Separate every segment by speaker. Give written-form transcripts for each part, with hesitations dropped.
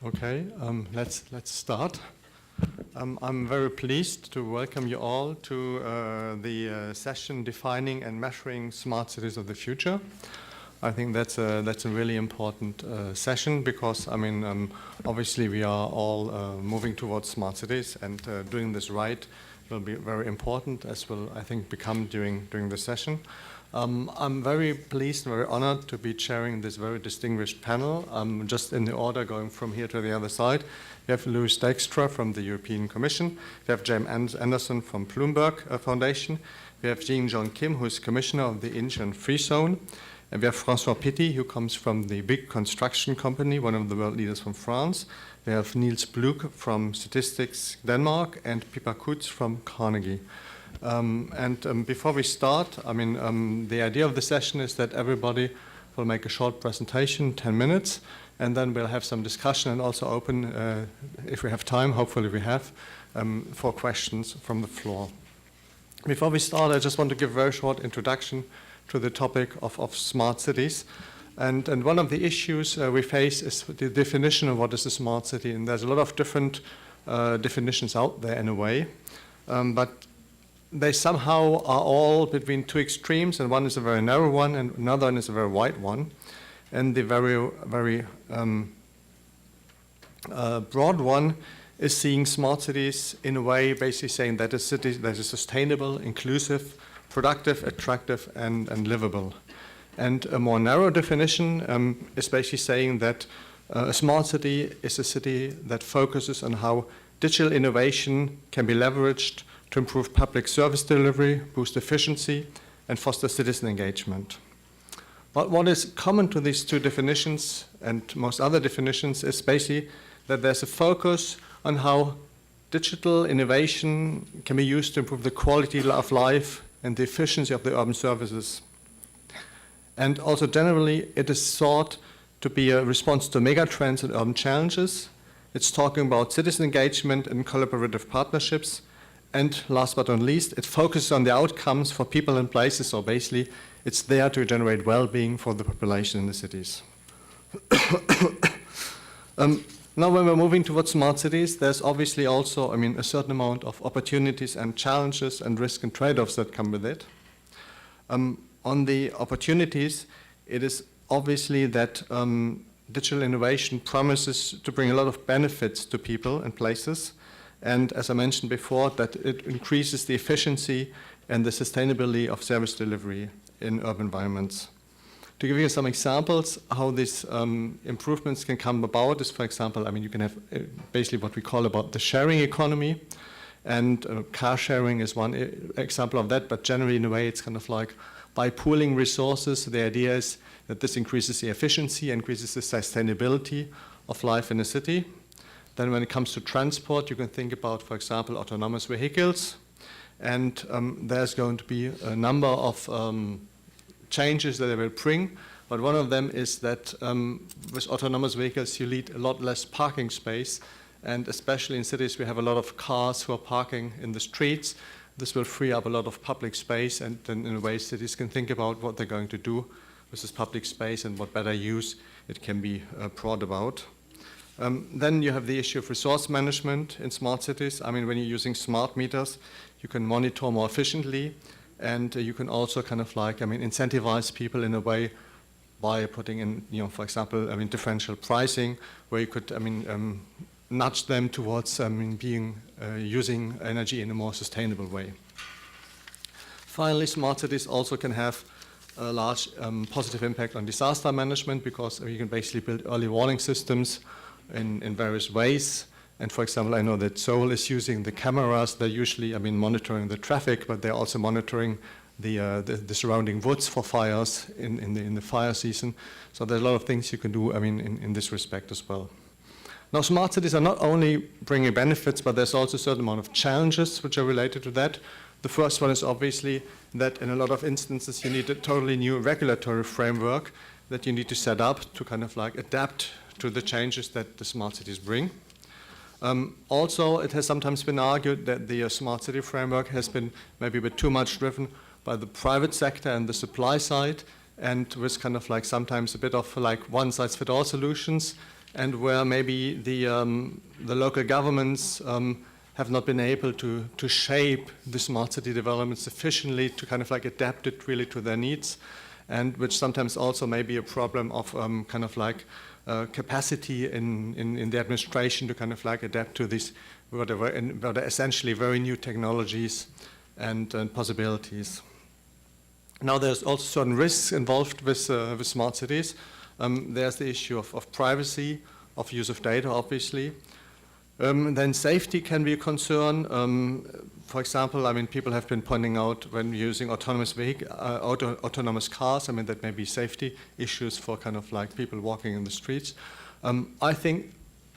Speaker 1: Okay, let's start. I'm very pleased to welcome you all to the session Defining and Measuring Smart Cities of the Future. I think that's a really important session because, obviously we are all moving towards smart cities, and doing this right will be very important, as will, I think, become during the session. I'm very pleased and very honored to be chairing this very distinguished panel. Just in the order, going from here to the other side. We have Louis Dijkstra from the European Commission. We have James Anderson from Bloomberg Foundation. We have Jin-John Kim, who is Commissioner of the Indian Free Zone. And we have François Pitti, who comes from the big construction company, one of the world leaders from France. We have Niels Bluk from Statistics Denmark, and Pippa Kutz from Carnegie. Before we start, the idea of the session is that everybody will make a short presentation, 10 minutes, and then we'll have some discussion and also open, if we have time, hopefully we have, for questions from the floor. Before we start, I just want to give a very short introduction to the topic of smart cities. And one of the issues we face is the definition of what is a smart city. And there's a lot of different definitions out there in a way. But they somehow are all between two extremes, and one is a very narrow one, and another one is a very wide one. And the very broad one is seeing smart cities in a way basically saying that a city that is sustainable, inclusive, productive, attractive, and livable. And a more narrow definition is basically saying that a smart city is a city that focuses on how digital innovation can be leveraged to improve public service delivery, boost efficiency, and foster citizen engagement. But what is common to these two definitions and most other definitions is basically that there's a focus on how digital innovation can be used to improve the quality of life and the efficiency of the urban services. And also generally, it is thought to be a response to megatrends and urban challenges. It's talking about citizen engagement and collaborative partnerships. And last but not least, it focuses on the outcomes for people and places. So basically, it's there to generate well-being for the population in the cities. Now, when we're moving towards smart cities, there's obviously also, a certain amount of opportunities and challenges and risk and trade-offs that come with it. On the opportunities, it is obviously that digital innovation promises to bring a lot of benefits to people and places. And as I mentioned before, that it increases the efficiency and the sustainability of service delivery in urban environments. To give you some examples, how these improvements can come about is, for example, you can have basically what we call about the sharing economy, and car sharing is one example of that, but generally in a way it's kind of like by pooling resources, the idea is that this increases the efficiency, increases the sustainability of life in a city. Then when it comes to transport, you can think about, for example, autonomous vehicles. And there's going to be a number of changes that they will bring. But one of them is that with autonomous vehicles, you need a lot less parking space. And especially in cities, we have a lot of cars who are parking in the streets. This will free up a lot of public space. And then in a way, cities can think about what they're going to do with this public space and what better use it can be brought about. Then you have the issue of resource management in smart cities. When you're using smart meters, you can monitor more efficiently, and you can also incentivize people in a way by putting in, for example, differential pricing, where you could, nudge them towards using energy in a more sustainable way. Finally, smart cities also can have a large positive impact on disaster management, because you can basically build early warning systems in various ways. And for example, I know that Seoul is using the cameras. They're usually, monitoring the traffic, but they're also monitoring the surrounding woods for fires in the fire season. So there's a lot of things you can do, in this respect as well. Now, smart cities are not only bringing benefits, but there's also a certain amount of challenges which are related to that. The first one is obviously that in a lot of instances, you need a totally new regulatory framework that you need to set up to adapt to the changes that the smart cities bring. Also, it has sometimes been argued that the smart city framework has been maybe a bit too much driven by the private sector and the supply side, and with sometimes a bit of one-size-fits-all solutions, and where maybe the local governments have not been able to shape the smart city development sufficiently to kind of like adapt it really to their needs, and which sometimes also may be a problem of kind of like capacity in the administration to kind of like adapt to these what are essentially very new technologies and possibilities. Now there's also certain risks involved with smart cities. There's the issue of privacy, of use of data, obviously. Then safety can be a concern. For example, I mean, people have been pointing out when using autonomous cars, I mean, that may be safety issues for kind of like people walking in the streets. I think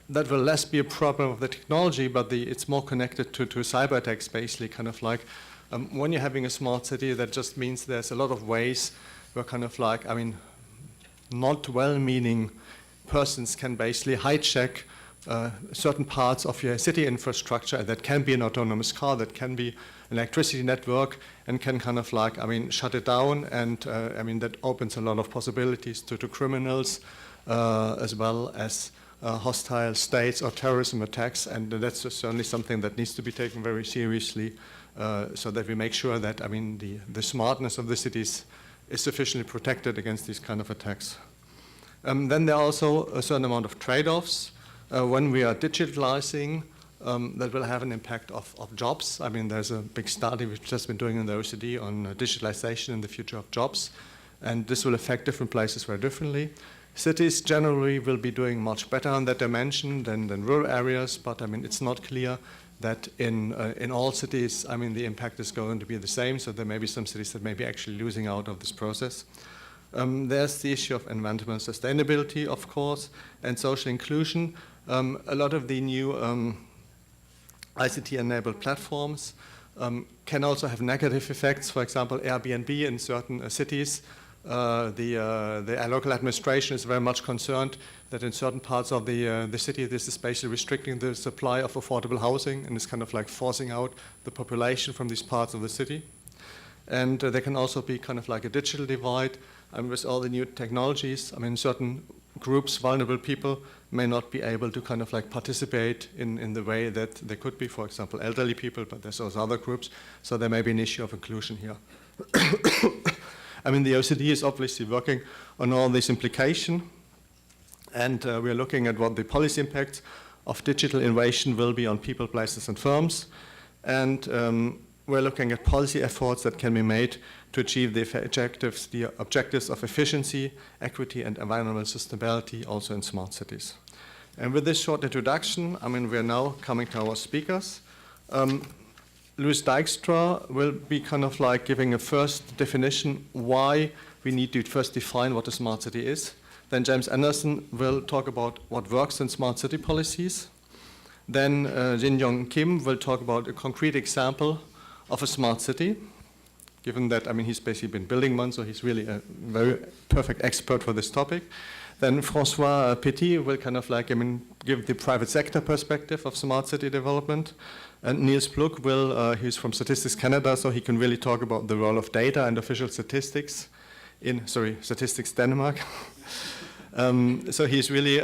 Speaker 1: that will less be a problem of the technology, but it's more connected to cyber attacks, basically, kind of like when you're having a smart city, that just means there's a lot of ways where kind of like, I mean, not well-meaning persons can basically hijack certain parts of your city infrastructure. That can be an autonomous car, that can be an electricity network, and can kind of like, I mean, shut it down. And I mean, that opens a lot of possibilities to criminals as well as hostile states or terrorism attacks. And that's certainly something that needs to be taken very seriously so that we make sure that, I mean, the smartness of the cities is sufficiently protected against these kind of attacks. Then there are also a certain amount of trade-offs. When we are digitalizing, that will have an impact of jobs. I mean, there's a big study we've just been doing in the OECD on digitalization and the future of jobs, and this will affect different places very differently. Cities generally will be doing much better on that dimension than rural areas, but I mean, it's not clear that in all cities, I mean, the impact is going to be the same, so there may be some cities that may be actually losing out of this process. There's the issue of environmental sustainability, of course, and social inclusion. A lot of the new ICT-enabled platforms can also have negative effects. For example, Airbnb in certain cities, the local administration is very much concerned that in certain parts of the city, this is basically restricting the supply of affordable housing and is kind of like forcing out the population from these parts of the city. And there can also be kind of like a digital divide. With all the new technologies, I mean, certain groups, vulnerable people, may not be able to kind of like participate in the way that they could be, for example, elderly people, but there's also other groups, so there may be an issue of inclusion here. I mean, the OECD is obviously working on all this implication, and we're looking at what the policy impacts of digital innovation will be on people, places, and firms, and we're looking at policy efforts that can be made to achieve the objectives of efficiency, equity, and environmental sustainability also in smart cities. And with this short introduction, I mean, we're now coming to our speakers. Louis Dijkstra will be kind of like giving a first definition why we need to first define what a smart city is. Then James Anderson will talk about what works in smart city policies. Then Jin Yong Kim will talk about a concrete example of a smart city, given that, I mean, he's basically been building one, so he's really a very perfect expert for this topic. Then François Petit will kind of like, I mean, give the private sector perspective of smart city development. And Niels Pluk will, he's from Statistics Canada, so he can really talk about the role of data and official statistics in, Statistics Denmark. So he's really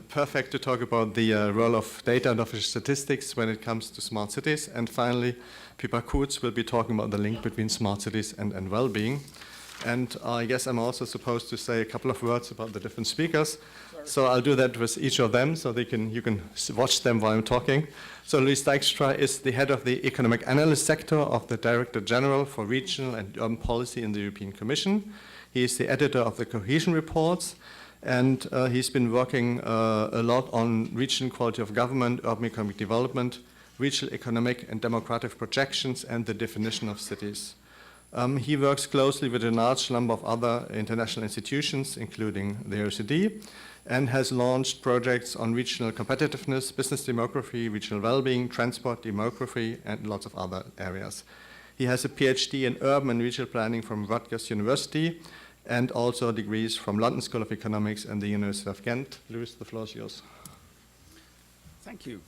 Speaker 1: perfect to talk about the role of data and official statistics when it comes to smart cities. And finally, Pippa Kurz will be talking about the link between smart cities and well-being. And I guess I'm also supposed to say a couple of words about the different speakers. Sorry. So I'll do that with each of them so you can watch them while I'm talking. So Louis Dijkstra is the head of the economic analyst sector of the Director General for Regional and Urban Policy in the European Commission. He is the editor of the Cohesion Reports, and he's been working a lot on regional quality of government, urban economic development, regional economic and demographic projections, and the definition of cities. He works closely with a large number of other international institutions, including the OECD, and has launched projects on regional competitiveness, business demography, regional well-being, transport demography, and lots of other areas. He has a PhD in urban and regional planning from Rutgers University, and also degrees from London School of Economics and the University of Ghent. Louis, the floor is yours.
Speaker 2: Thank you.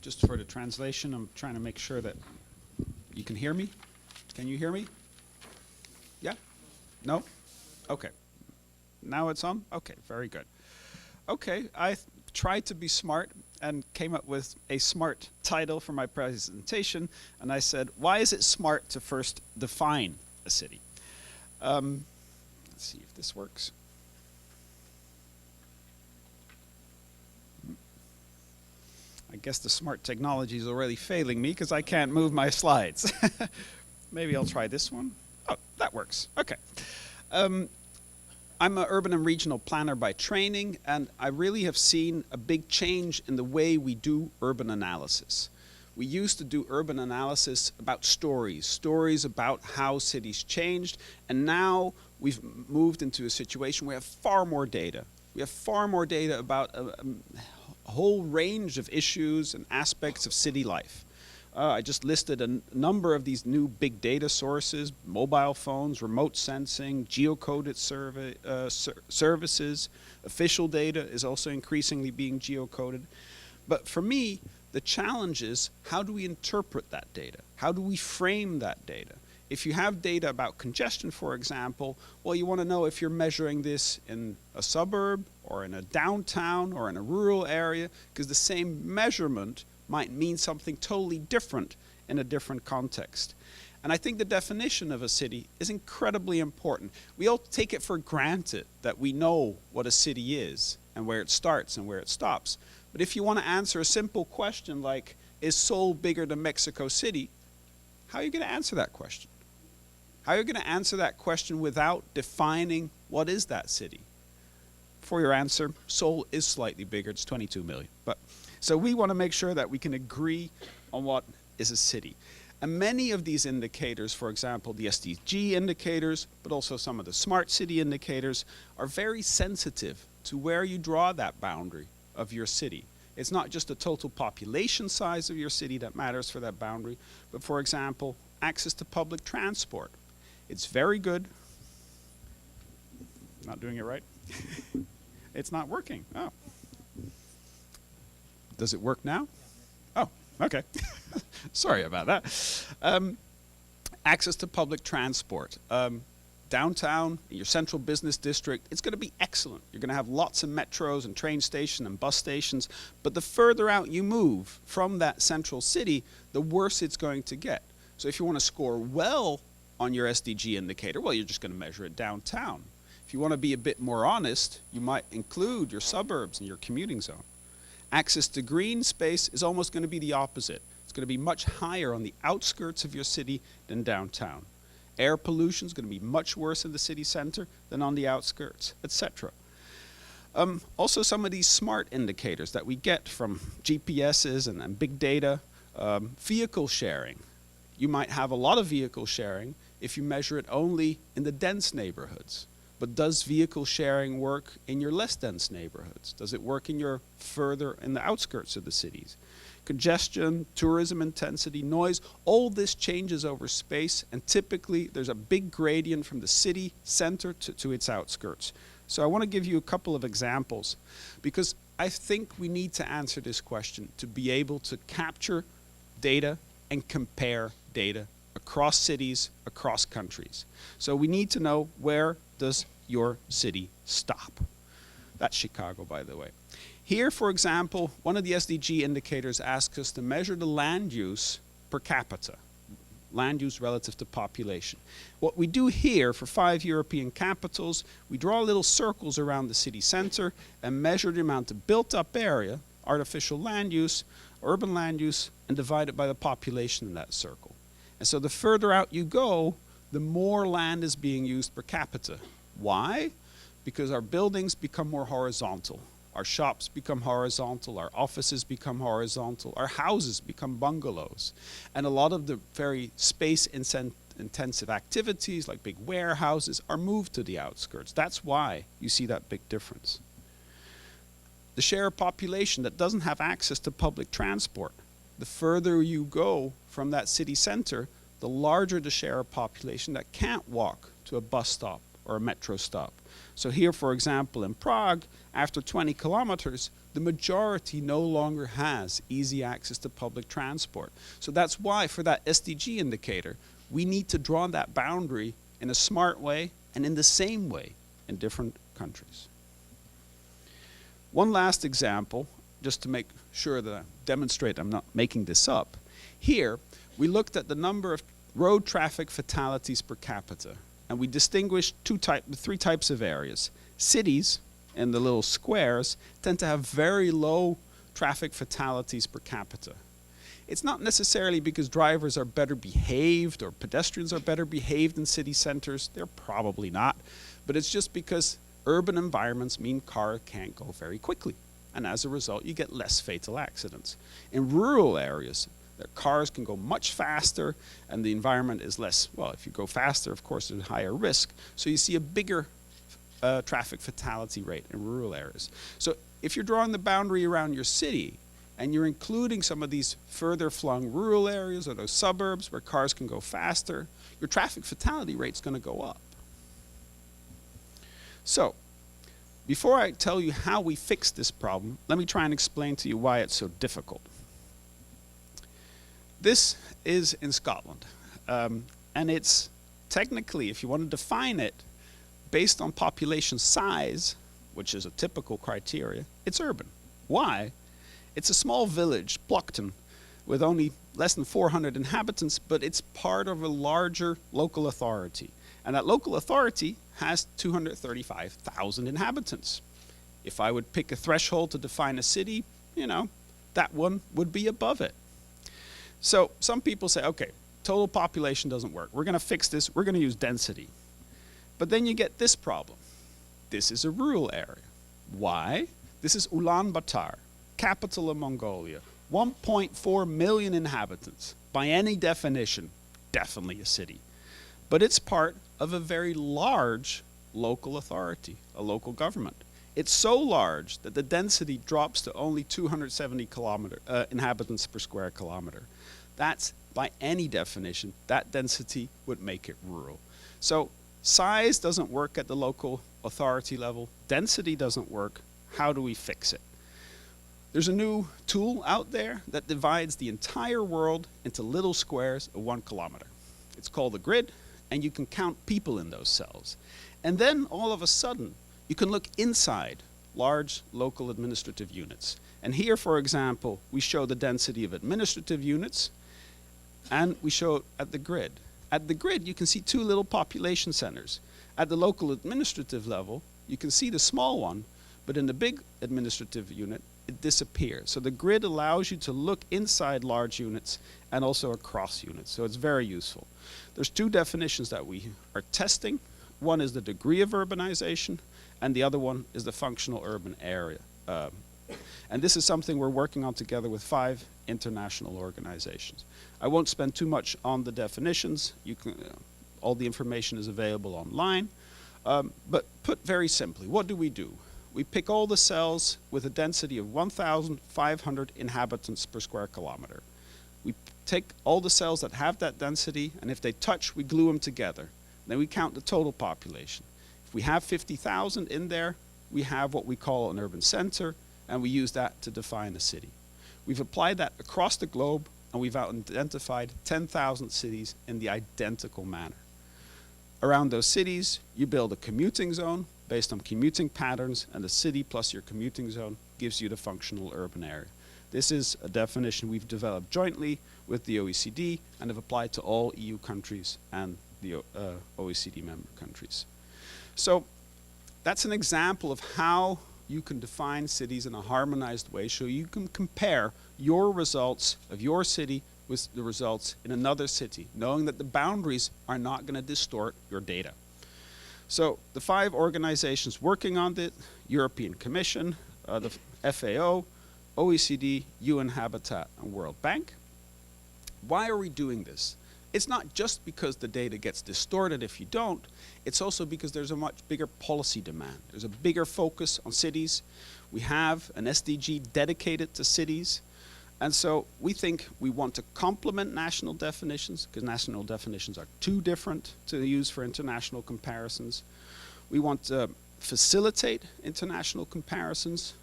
Speaker 2: Just for the translation, I'm trying to make sure that you can hear me. Can you hear me? Yeah? No? Okay. Now it's on? Okay, very good. okay, I tried to be smart and came up with a smart title for my presentation. And I said, why is it smart to first define a city? Let's see if this works. I guess the smart technology is already failing me because I can't move my slides. Maybe I'll try this one. Oh, that works. Okay. I'm an urban and regional planner by training, and I really have seen a big change in the way we do urban analysis. We used to do urban analysis about stories about how cities changed, and now we've moved into a situation where we have far more data. We have far more data about a whole range of issues and aspects of city life. I just listed a number of these new big data sources: mobile phones, remote sensing, geocoded services. Official data is also increasingly being geocoded. But for me, the challenge is, how do we interpret that data? How do we frame that data? If you have data about congestion, for example, well, you want to know if you're measuring this in a suburb or in a downtown or in a rural area, because the same measurement might mean something totally different in a different context. And I think the definition of a city is incredibly important. We all take it for granted that we know what a city is and where it starts and where it stops. But if you want to answer a simple question like, is Seoul bigger than Mexico City? How are you going to answer that question? How are you going to answer that question without defining what is that city? For your answer, Seoul is slightly bigger. It's 22 million. So we want to make sure that we can agree on what is a city. And many of these indicators, for example, the SDG indicators, but also some of the smart city indicators, are very sensitive to where you draw that boundary of your city. It's not just the total population size of your city that matters for that boundary, but for example, access to public transport. It's very good. Not doing it right? It's not working. Oh. Does it work now? Oh, okay. Sorry about that. Access to public transport. Downtown, in your central business district, it's going to be excellent. You're going to have lots of metros and train stations and bus stations, but the further out you move from that central city, the worse it's going to get. So if you want to score well on your SDG indicator, well, you're just going to measure it downtown. If you want to be a bit more honest, you might include your suburbs and your commuting zone. Access to green space is almost going to be the opposite. It's going to be much higher on the outskirts of your city than downtown. Air pollution is going to be much worse in the city center than on the outskirts, etc. Also, some of these smart indicators that we get from GPSs and big data, vehicle sharing. You might have a lot of vehicle sharing if you measure it only in the dense neighborhoods. But does vehicle sharing work in your less dense neighborhoods? Does it work in your further in the outskirts of the cities? Congestion, tourism intensity, noise, all this changes over space, and typically there's a big gradient from the city center to its outskirts. So I want to give you a couple of examples, because I think we need to answer this question to be able to capture data and compare data across cities, across countries. So we need to know, where does your city stop? That's Chicago, by the way. Here, for example, one of the SDG indicators asks us to measure the land use per capita, land use relative to population. What we do here for 5 European capitals, we draw little circles around the city center and measure the amount of built-up area, artificial land use, urban land use, and divide it by the population in that circle. And so the further out you go, the more land is being used per capita. Why? Because our buildings become more horizontal. Our shops become horizontal, our offices become horizontal, our houses become bungalows. And a lot of the very space-intensive activities, like big warehouses, are moved to the outskirts. That's why you see that big difference. The share of population that doesn't have access to public transport, the further you go from that city center, the larger the share of population that can't walk to a bus stop or a metro stop. So here, for example, in Prague, after 20 kilometers, the majority no longer has easy access to public transport. So that's why, for that SDG indicator, we need to draw that boundary in a smart way and in the same way in different countries. One last example, just to make sure that I demonstrate I'm not making this up. Here, we looked at the number of road traffic fatalities per capita, and we distinguished three types of areas. Cities, and the little squares, tend to have very low traffic fatalities per capita. It's not necessarily because drivers are better behaved or pedestrians are better behaved in city centers. They're probably not. But it's just because urban environments mean cars can't go very quickly. And as a result, you get less fatal accidents. In rural areas, their cars can go much faster and the environment is less, well, if you go faster, of course, there's a higher risk. So you see a bigger traffic fatality rate in rural areas. So if you're drawing the boundary around your city and you're including some of these further flung rural areas or those suburbs where cars can go faster, your traffic fatality rate's going to go up. So, before I tell you how we fix this problem, let me try and explain to you why it's so difficult. This is in Scotland, and it's technically, if you want to define it, based on population size, which is a typical criteria, it's urban. Why? It's a small village, Plockton, with only less than 400 inhabitants, but it's part of a larger local authority. And that local authority has 235,000 inhabitants. If I would pick a threshold to define a city, you know, that one would be above it. So some people say, okay, total population doesn't work. We're going to fix this. We're going to use density. But then you get this problem. This is a rural area. Why? This is Ulaanbaatar, capital of Mongolia. 1.4 million inhabitants. By any definition, definitely a city. But it's part of a very large local authority, a local government. It's so large that the density drops to only 270 inhabitants per square kilometer. That's, by any definition, that density would make it rural. So size doesn't work at the local authority level. Density doesn't work. How do we fix it? There's a new tool out there that divides the entire world into little squares of 1 kilometer. It's called a grid, and you can count people in those cells. And then all of a sudden, you can look inside large local administrative units. And here, for example, we show the density of administrative units, and we show it at the grid. At the grid, you can see two little population centers. At the local administrative level, you can see the small one, but in the big administrative unit, it disappears. So the grid allows you to look inside large units and also across units. So it's very useful. There's two definitions that we are testing. One is the degree of urbanization, and the other one is the functional urban area. And this is something we're working on together with 5 international organizations. I won't spend too much on the definitions. You can, all the information is available online. But put very simply, what do? We pick all the cells with a density of 1,500 inhabitants per square kilometer. We take all the cells that have that density, and if they touch, we glue them together. Then we count the total population. If we have 50,000 in there, we have what we call an urban center, and we use that to define a city. We've applied that across the globe, and we've identified 10,000 cities in the identical manner. Around those cities, you build a commuting zone based on commuting patterns, and the city plus your commuting zone gives you the functional urban area. This is a definition we've developed jointly with the OECD and have applied to all EU countries and the OECD member countries. So that's an example of how you can define cities in a harmonized way, so you can compare your results of your city with the results in another city, knowing that the boundaries are not going to distort your data. So the 5 organizations working on it, European Commission, the FAO, OECD, UN Habitat, and World Bank. Why are we doing this? It's not just because the data gets distorted if you don't, it's also because there's a much bigger policy demand. There's a bigger focus on cities. We have an SDG dedicated to cities. And so we think we want to complement national definitions, because national definitions are too different to use for international comparisons. We want to facilitate international comparisons.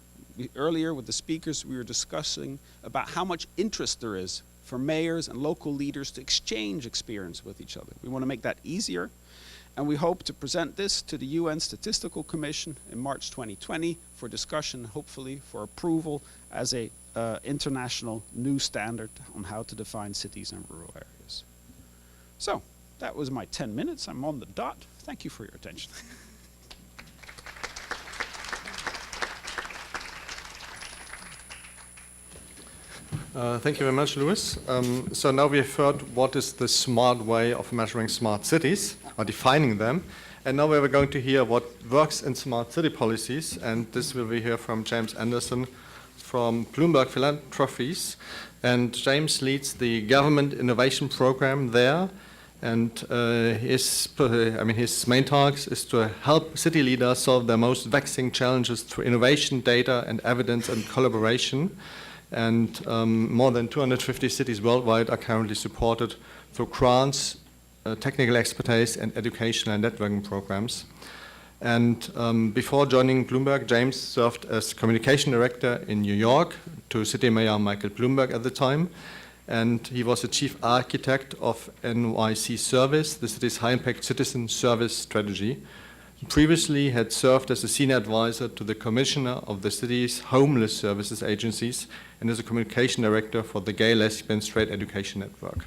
Speaker 2: Earlier with the speakers, we were discussing about how much interest there is for mayors and local leaders to exchange experience with each other. We want to make that easier. And we hope to present this to the UN Statistical Commission in March 2020 for discussion, hopefully for approval as a international new standard on how to define cities and rural areas. So, that was my 10 minutes. I'm on the dot. Thank you for your attention.
Speaker 1: Thank you very much, Louis. So now we have heard what is the smart way of measuring smart cities, or defining them. And now we're going to hear what works in smart city policies. And this will be here from James Anderson from Bloomberg Philanthropies. And James leads the government innovation program there. And his main task is to help city leaders solve their most vexing challenges through innovation, data, and evidence and collaboration. And more than 250 cities worldwide are currently supported through grants, technical expertise, and educational and networking programs. And before joining Bloomberg, James served as communication director in New York to City Mayor Michael Bloomberg at the time. And he was the chief architect of NYC Service, the city's high-impact citizen service strategy. Previously had served as a senior advisor to the commissioner of the city's homeless services agencies and as a communication director for the Gay, Lesbian, Straight Education Network.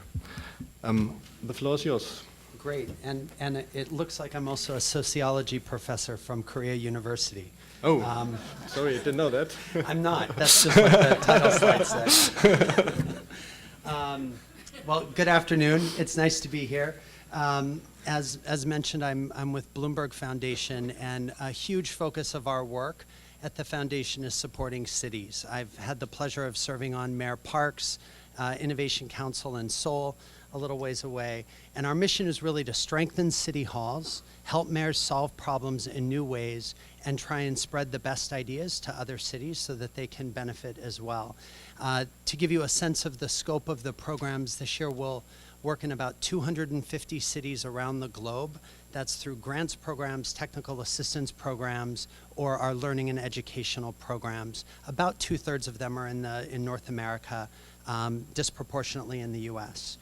Speaker 1: The floor is yours.
Speaker 3: Great, and it looks like I'm also a sociology professor from Korea University.
Speaker 1: Oh, sorry, I didn't know that.
Speaker 3: I'm not, that's just what the title slide says. Well, good afternoon, it's nice to be here. As mentioned, I'm with Bloomberg Foundation, and a huge focus of our work at the foundation is supporting cities. I've had the pleasure of serving on Mayor Park's Innovation Council in Seoul, a little ways away, and our mission is really to strengthen city halls, help mayors solve problems in new ways, and try and spread the best ideas to other cities so that they can benefit as well. To give you a sense of the scope of the programs, this year we'll work in about 250 cities around the globe. That's through grants programs, technical assistance programs, or our learning and educational programs. About 2/3 of them are in North America, disproportionately in the US.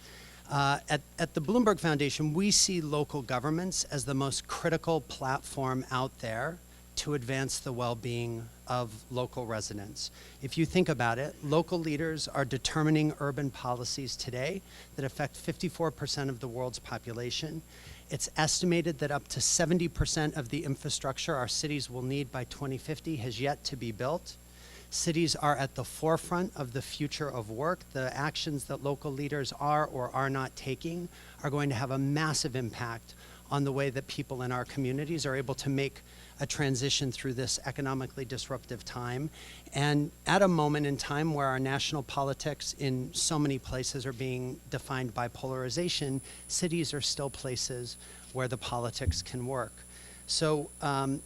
Speaker 3: At the Bloomberg Foundation, we see local governments as the most critical platform out there to advance the well-being of local residents. If you think about it, local leaders are determining urban policies today that affect 54% of the world's population. It's estimated that up to 70% of the infrastructure our cities will need by 2050 has yet to be built. Cities are at the forefront of the future of work. The actions that local leaders are or are not taking are going to have a massive impact on the way that people in our communities are able to make a transition through this economically disruptive time. And at a moment in time where our national politics in so many places are being defined by polarization, cities are still places where the politics can work. So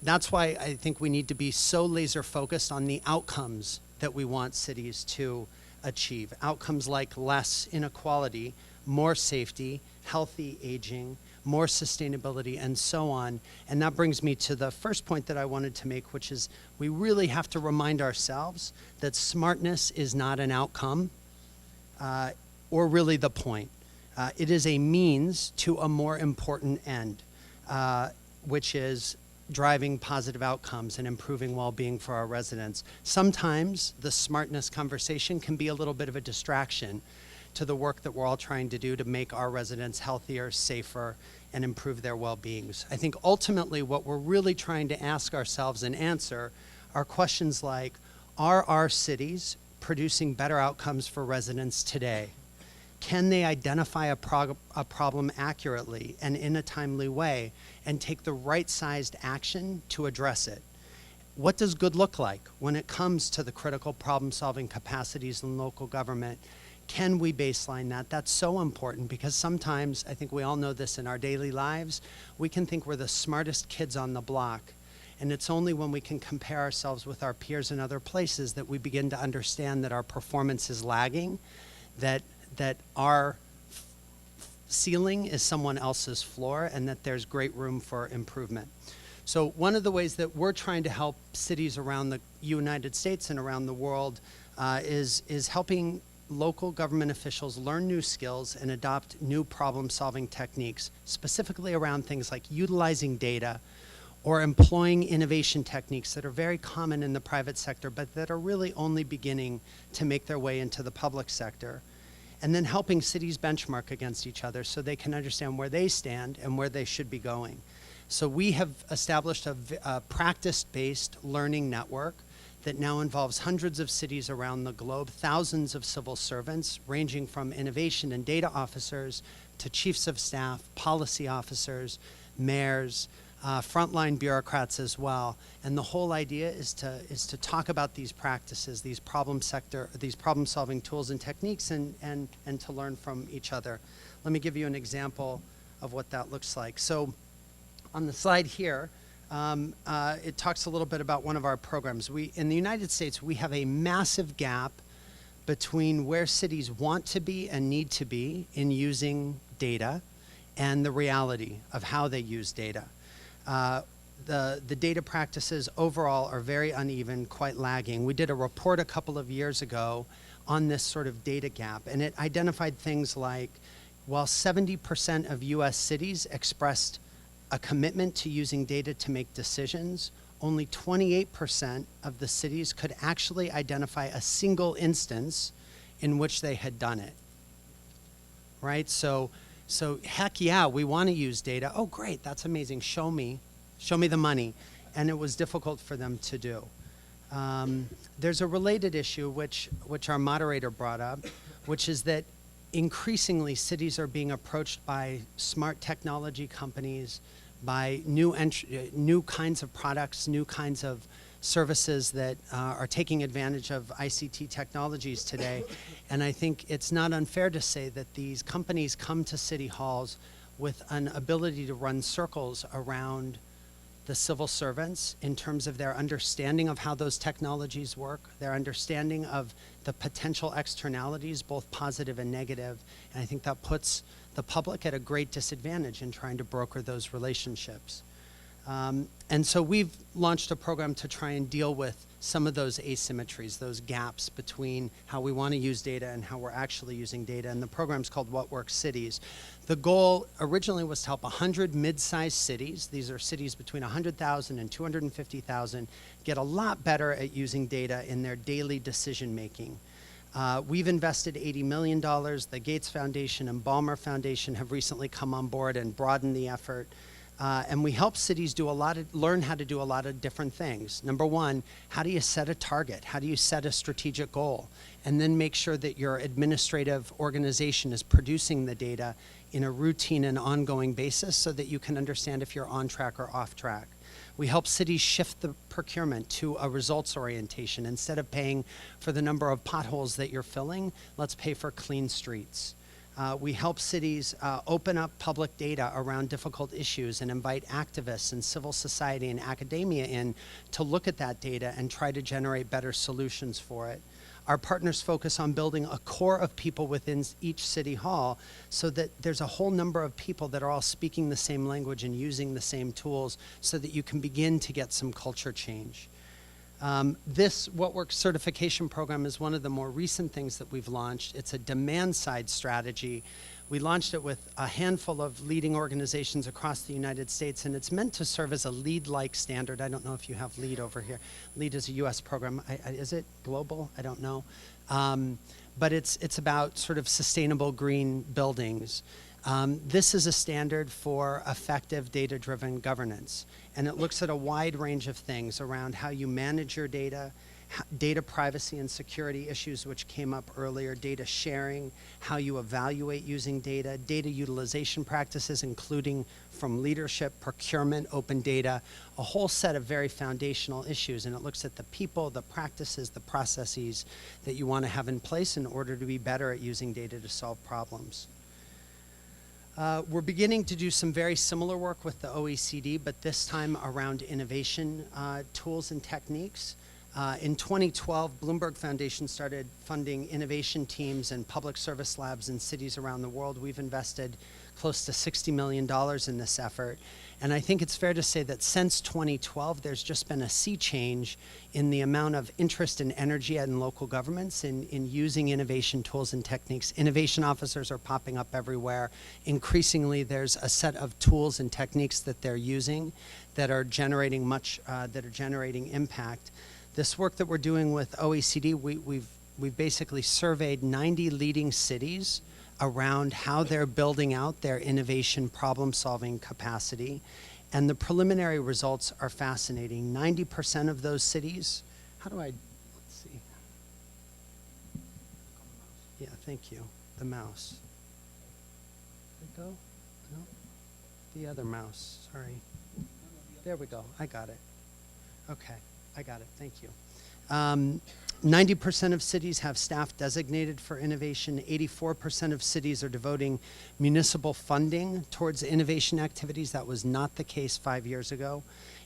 Speaker 3: that's why I think we need to be so laser focused on the outcomes that we want cities to achieve. Outcomes like less inequality, more safety, healthy aging, more sustainability, and so on. And that brings me to the first point that I wanted to make, which is we really have to remind ourselves that smartness is not an outcome or really the point. It is a means to a more important end, which is driving positive outcomes and improving well-being for our residents. Sometimes the smartness conversation can be a little bit of a distraction to the work that we're all trying to do to make our residents healthier, safer, and improve their well-beings. I think ultimately what we're really trying to ask ourselves and answer are questions like, are our cities producing better outcomes for residents today? Can they identify a problem accurately and in a timely way and take the right-sized action to address it? What does good look like when it comes to the critical problem-solving capacities in local government? Can we baseline that? That's so important because sometimes, I think we all know this in our daily lives, we can think we're the smartest kids on the block. And it's only when we can compare ourselves with our peers in other places that we begin to understand that our performance is lagging, that our ceiling is someone else's floor, and that there's great room for improvement. So one of the ways that we're trying to help cities around the United States and around the world is helping local government officials learn new skills and adopt new problem-solving techniques, specifically around things like utilizing data or employing innovation techniques that are very common in the private sector, but that are really only beginning to make their way into the public sector. And then helping cities benchmark against each other so they can understand where they stand and where they should be going. So we have established a practice-based learning network that now involves hundreds of cities around the globe, thousands of civil servants, ranging from innovation and data officers to chiefs of staff, policy officers, mayors, frontline bureaucrats as well. And the whole idea is to talk about these practices, these problem-solving tools and techniques, and to learn from each other. Let me give you an example of what that looks like. So on the slide here, it talks a little bit about one of our programs. In the United States, we have a massive gap between where cities want to be and need to be in using data and the reality of how they use data. The data practices overall are very uneven, quite lagging. We did a report a couple of years ago on this sort of data gap, and it identified things like, while 70% of US cities expressed a commitment to using data to make decisions, only 28% of the cities could actually identify a single instance in which they had done it, right? So heck yeah, we want to use data. Oh, great, that's amazing. Show me the money. And it was difficult for them to do. There's a related issue which our moderator brought up, which is that increasingly cities are being approached by smart technology companies, by new kinds of products, new kinds of services that are taking advantage of ICT technologies today. And I think it's not unfair to say that these companies come to city halls with an ability to run circles around the civil servants in terms of their understanding of how those technologies work, their understanding of the potential externalities, both positive and negative. And I think that puts the public at a great disadvantage in trying to broker those relationships. And so we've launched a program to try and deal with some of those asymmetries, those gaps between how we want to use data and how we're actually using data. And the program's called What Works Cities. The goal originally was to help 100 mid-sized cities, these are cities between 100,000 and 250,000, get a lot better at using data in their daily decision making. We've invested $80 million. The Gates Foundation and Ballmer Foundation have recently come on board and broadened the effort. And we help cities learn how to do a lot of different things. Number one, how do you set a target? How do you set a strategic goal? And then make sure that your administrative organization is producing the data in a routine and ongoing basis so that you can understand if you're on track or off track. We help cities shift the procurement to a results orientation. Instead of paying for the number of potholes that you're filling, let's pay for clean streets. We help cities open up public data around difficult issues and invite activists and civil society and academia in to look at that data and try to generate better solutions for it. Our partners focus on building a core of people within each city hall so that there's a whole number of people that are all speaking the same language and using the same tools so that you can begin to get some culture change. This What Works certification program is one of the more recent things that we've launched. It's a demand-side strategy. We launched it with a handful of leading organizations across the United States, and it's meant to serve as a LEED-like standard. I don't know if you have LEED over here. LEED is a US program. Is it global? I don't know. But it's about sort of sustainable green buildings. This is a standard for effective data-driven governance, and it looks at a wide range of things around how you manage your data, data privacy and security issues which came up earlier, data sharing, how you evaluate using data, data utilization practices including from leadership, procurement, open data, a whole set of very foundational issues, and it looks at the people, the practices, the processes that you want to have in place in order to be better at using data to solve problems. We're beginning to do some very similar work with the OECD, but this time around innovation tools and techniques. In 2012, Bloomberg Foundation started funding innovation teams and public service labs in cities around the world. We've invested close to $60 million in this effort. And I think it's fair to say that since 2012, there's just been a sea change in the amount of interest and energy in local governments in using innovation tools and techniques. Innovation officers are popping up everywhere. Increasingly, there's a set of tools and techniques that they're using that are generating impact. This work that we're doing with OECD, we've basically surveyed 90 leading cities around how they're building out their innovation problem-solving capacity. And the preliminary results are fascinating. 90% of those cities, let's see. Yeah, thank you. The mouse. Did it go? No. The other mouse, sorry. There we go, I got it. Okay, I got it, thank you. 90% of cities have staff designated for innovation. 84% of cities are devoting municipal funding towards innovation activities. That was not the case 5 years ago.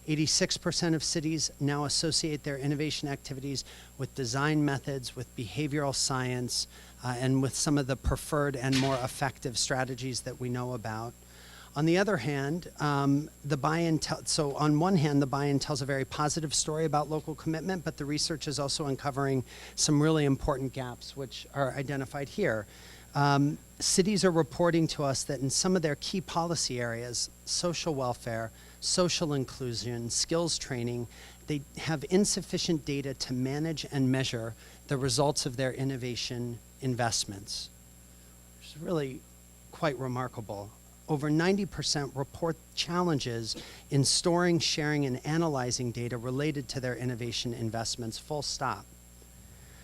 Speaker 3: 86% of cities now associate their innovation activities with design methods, with behavioral science, and with some of the preferred and more effective strategies that we know about. On the other hand, the buy-in, so on one hand, the buy-in tells a very positive story about local commitment, but the research is also uncovering some really important gaps, which are identified here. Cities are reporting to us that in some of their key policy areas, social welfare, social inclusion, skills training, they have insufficient data to manage and measure the results of their innovation investments, which is really quite remarkable. Over 90% report challenges in storing, sharing, and analyzing data related to their innovation investments, full stop.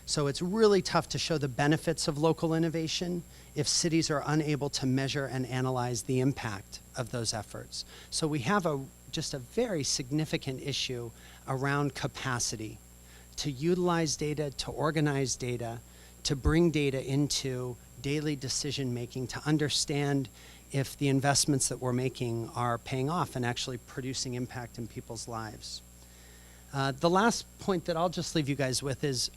Speaker 3: So it's really tough to show the benefits of local innovation if cities are unable to measure and analyze the impact of those efforts. So we have just a very significant issue around capacity to utilize data, to organize data, to bring data into daily decision making, to understand if the investments that we're making are paying off and actually producing impact in people's lives. The last point that I'll just leave you guys with is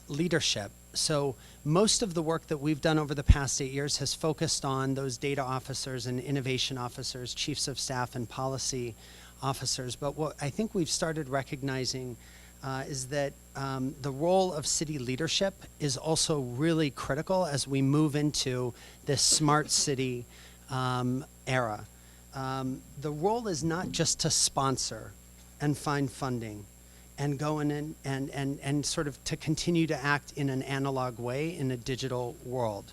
Speaker 3: leadership. So most of the work that we've done over the past 8 years has focused on those data officers and innovation officers, chiefs of staff and policy officers. But what I think we've started recognizing is that the role of city leadership is also really critical as we move into this smart city era. The role is not just to sponsor and find funding and go in and sort of to continue to act in an analog way in a digital world.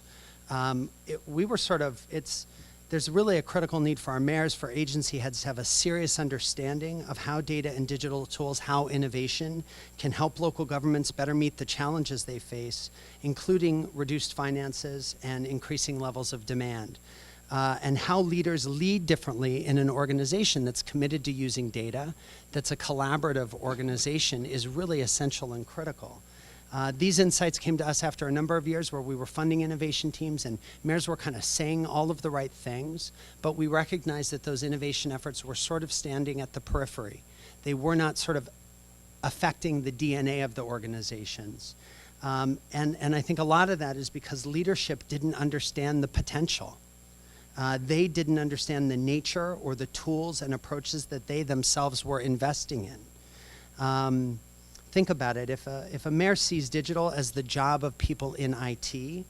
Speaker 3: There's really a critical need for our mayors, for agency heads to have a serious understanding of how data and digital tools, how innovation can help local governments better meet the challenges they face, including reduced finances and increasing levels of demand. And how leaders lead differently in an organization that's committed to using data, that's a collaborative organization, is really essential and critical. These insights came to us after a number of years where we were funding innovation teams and mayors were kind of saying all of the right things, but we recognized that those innovation efforts were sort of standing at the periphery. They were not sort of affecting the DNA of the organizations. And I think a lot of that is because leadership didn't understand the potential. They didn't understand the nature or the tools and approaches that they themselves were investing in. Think about it, if a mayor sees digital as the job of people in IT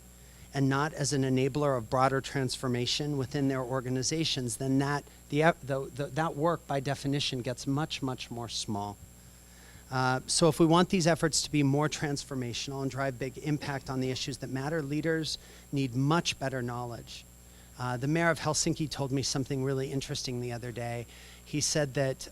Speaker 3: and not as an enabler of broader transformation within their organizations, then that work by definition gets much, much more small. So if we want these efforts to be more transformational and drive big impact on the issues that matter, leaders need much better knowledge. The mayor of Helsinki told me something really interesting the other day. He said that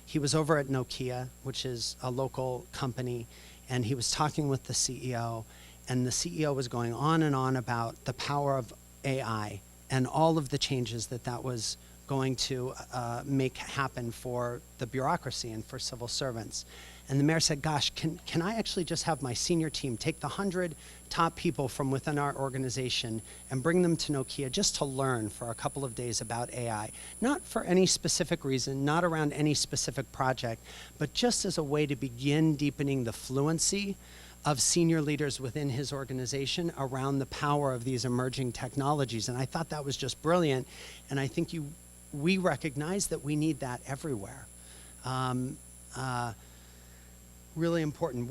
Speaker 3: he was over at Nokia, which is a local company, and he was talking with the CEO, and the CEO was going on and on about the power of AI and all of the changes that was going to make happen for the bureaucracy and for civil servants. And the mayor said, gosh, can I actually just have my senior team take the 100 top people from within our organization and bring them to Nokia just to learn for a couple of days about AI? Not for any specific reason, not around any specific project, but just as a way to begin deepening the fluency of senior leaders within his organization around the power of these emerging technologies. And I thought that was just brilliant. And I think we recognize that we need that everywhere. Really important.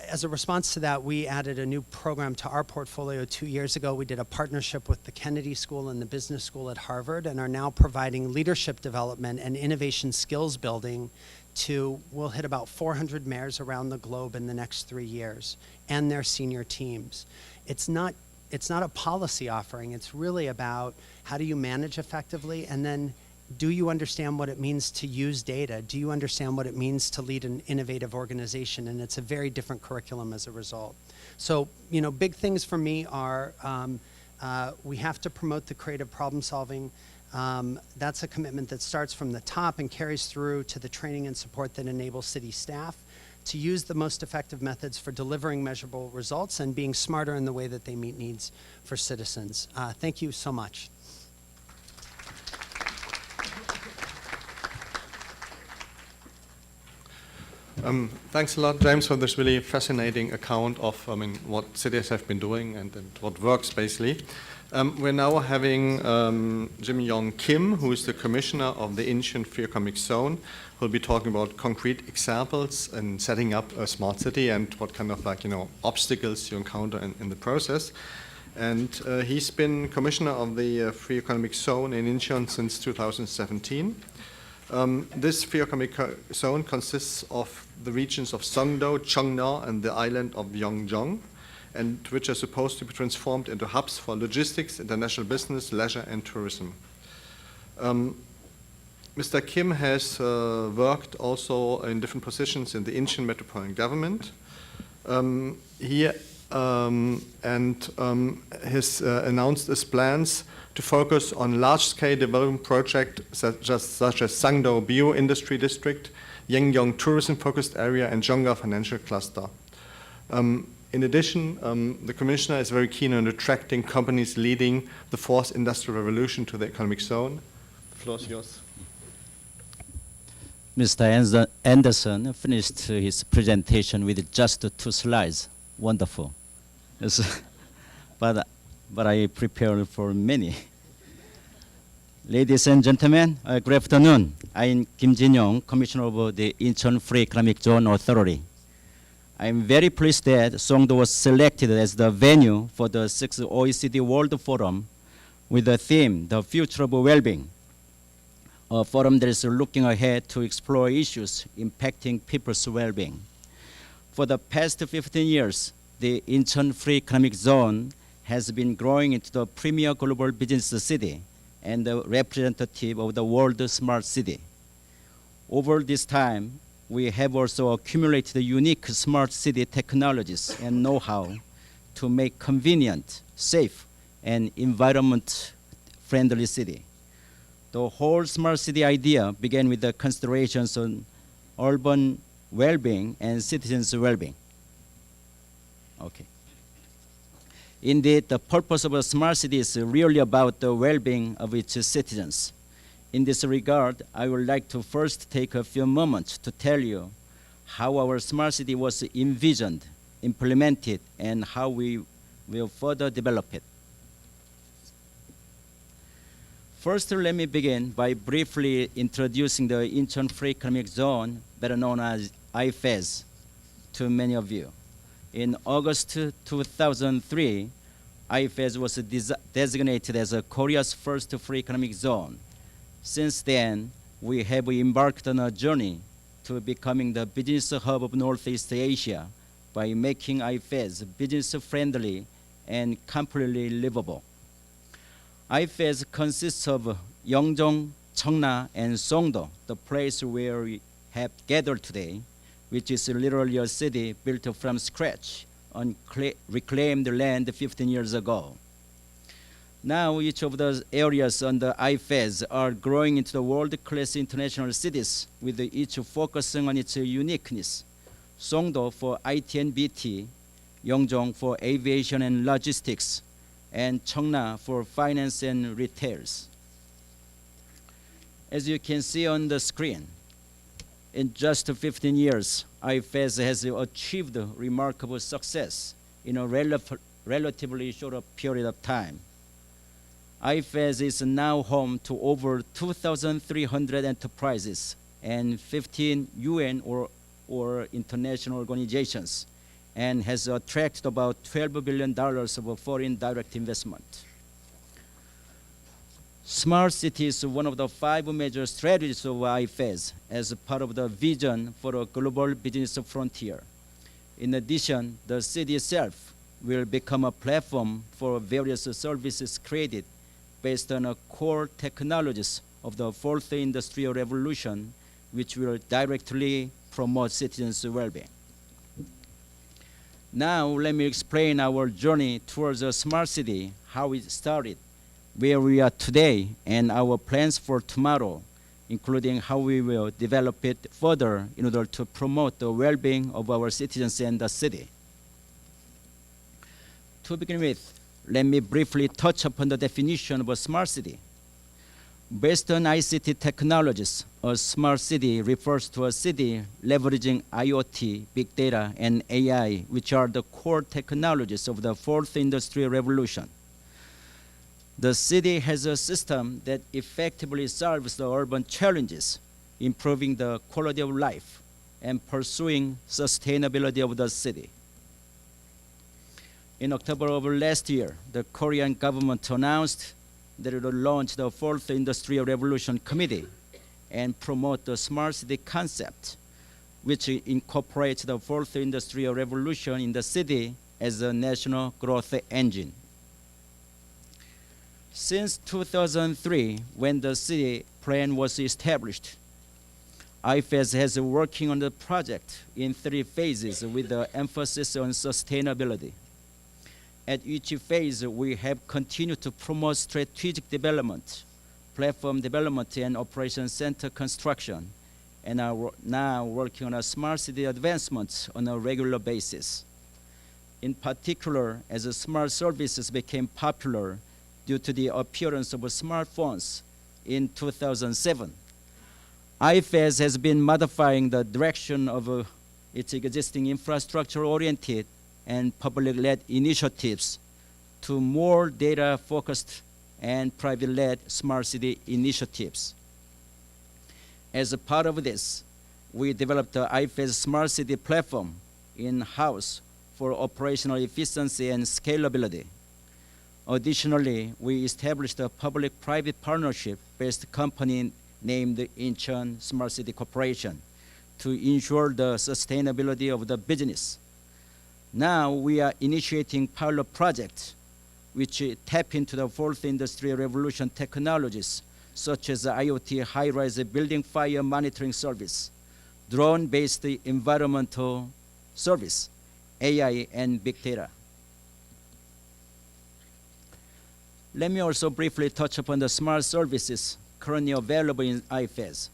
Speaker 3: As a response to that, we added a new program to our portfolio 2 years ago. We did a partnership with the Kennedy School and the Business School at Harvard, and are now providing leadership development and innovation skills building we'll hit about 400 mayors around the globe in the next 3 years, and their senior teams. It's not a policy offering. It's really about how do you manage effectively, and then do you understand what it means to use data? Do you understand what it means to lead an innovative organization? And it's a very different curriculum as a result. So, big things for me are we have to promote the creative problem solving. That's a commitment that starts from the top and carries through to the training and support that enables city staff to use the most effective methods for delivering measurable results and being smarter in the way that they meet needs for citizens. Thank you so much.
Speaker 1: Thanks a lot, James, for this really fascinating account of what cities have been doing and what works, basically. We're now having Jim Yong Kim, who is the commissioner of the Incheon Free Economic Zone, who will be talking about concrete examples in setting up a smart city and what kind of obstacles you encounter in the process. And he's been commissioner of the Free Economic Zone in Incheon since 2017. This Free Economic Zone consists of the regions of Songdo, Cheongna, and the island of Yeongjong, and which are supposed to be transformed into hubs for logistics, international business, leisure, and tourism. Mr. Kim has worked also in different positions in the Incheon metropolitan government. He has announced his plans to focus on large-scale development projects such as Sangdo Bio-Industry District, Yeongjong Tourism-Focused Area, and Jeonga Financial Cluster. In addition, the Commissioner is very keen on attracting companies leading the fourth industrial revolution to the economic zone. The floor is yours.
Speaker 4: Mr. Anderson finished his presentation with just 2 slides. Wonderful. Yes. But I prepared for many. Ladies and gentlemen, good afternoon. I'm Kim Jin-young, Commissioner of the Incheon Free Economic Zone Authority. I'm very pleased that Songdo was selected as the venue for the 6th OECD World Forum with the theme, The Future of Well-being, a forum that is looking ahead to explore issues impacting people's well-being. For the past 15 years, the Incheon Free Economic Zone has been growing into the premier global business city and the representative of the world smart city. Over this time, we have also accumulated unique smart city technologies and know-how to make convenient, safe, and environment-friendly city. The whole smart city idea began with the considerations on urban well-being and citizens' well-being. Okay. Indeed, the purpose of a smart city is really about the well-being of its citizens. In this regard, I would like to first take a few moments to tell you how our smart city was envisioned, implemented, and how we will further develop it. First, let me begin by briefly introducing the Incheon Free Economic Zone, better known as IFEZ, to many of you. In August 2003, IFEZ was designated as Korea's first free economic zone. Since then, we have embarked on a journey to becoming the business hub of Northeast Asia by making IFEZ business-friendly and completely livable. IFEZ consists of Yeongjong, Cheongna, and Songdo, the place where we have gathered today, which is literally a city built from scratch on reclaimed land 15 years ago. Now each of those areas on the IFEZ are growing into the world-class international cities, with each focusing on its uniqueness. Songdo for IT and BT, Yeongjong for aviation and logistics, and Cheongna for finance and retails. As you can see on the screen, In just 15 years, IFAS has achieved remarkable success in a relatively short period of time. IFAS is now home to over 2,300 enterprises and 15 UN or international organizations, and has attracted about $12 billion of foreign direct investment. Smart City is one of the 5 major strategies of IFAS as part of the vision for a global business frontier. In addition, the city itself will become a platform for various services created based on core technologies of the fourth industrial revolution, which will directly promote citizens' well-being. Now, let me explain our journey towards a smart city, how it started, where we are today, and our plans for tomorrow, including how we will develop it further in order to promote the well-being of our citizens and the city. To begin with, let me briefly touch upon the definition of a smart city. Based on ICT technologies, a smart city refers to a city leveraging IoT, big data, and AI, which are the core technologies of the fourth industrial revolution. The city has a system that effectively solves the urban challenges, improving the quality of life and pursuing sustainability of the city. In October of last year, the Korean government announced that it will launch the Fourth Industrial Revolution Committee and promote the smart city concept, which incorporates the Fourth Industrial Revolution in the city as a national growth engine. Since 2003, when the city plan was established, IFAS has been working on the project in 3 phases with the emphasis on sustainability. At each phase, we have continued to promote strategic development, platform development, and operation center construction, and are now working on a smart city advancements on a regular basis. In particular, as the smart services became popular due to the appearance of smartphones in 2007, IFAS has been modifying the direction of its existing infrastructure-oriented and public-led initiatives to more data-focused and private-led smart city initiatives. As a part of this, we developed the IFAS Smart City platform in-house for operational efficiency and scalability. Additionally, we established a public-private partnership-based company named Incheon Smart City Corporation to ensure the sustainability of the business. Now we are initiating pilot projects which tap into the fourth industrial revolution technologies, such as the IoT high-rise building fire monitoring service, drone-based environmental service, AI, and big data. Let me also briefly touch upon the smart services currently available in IFAS.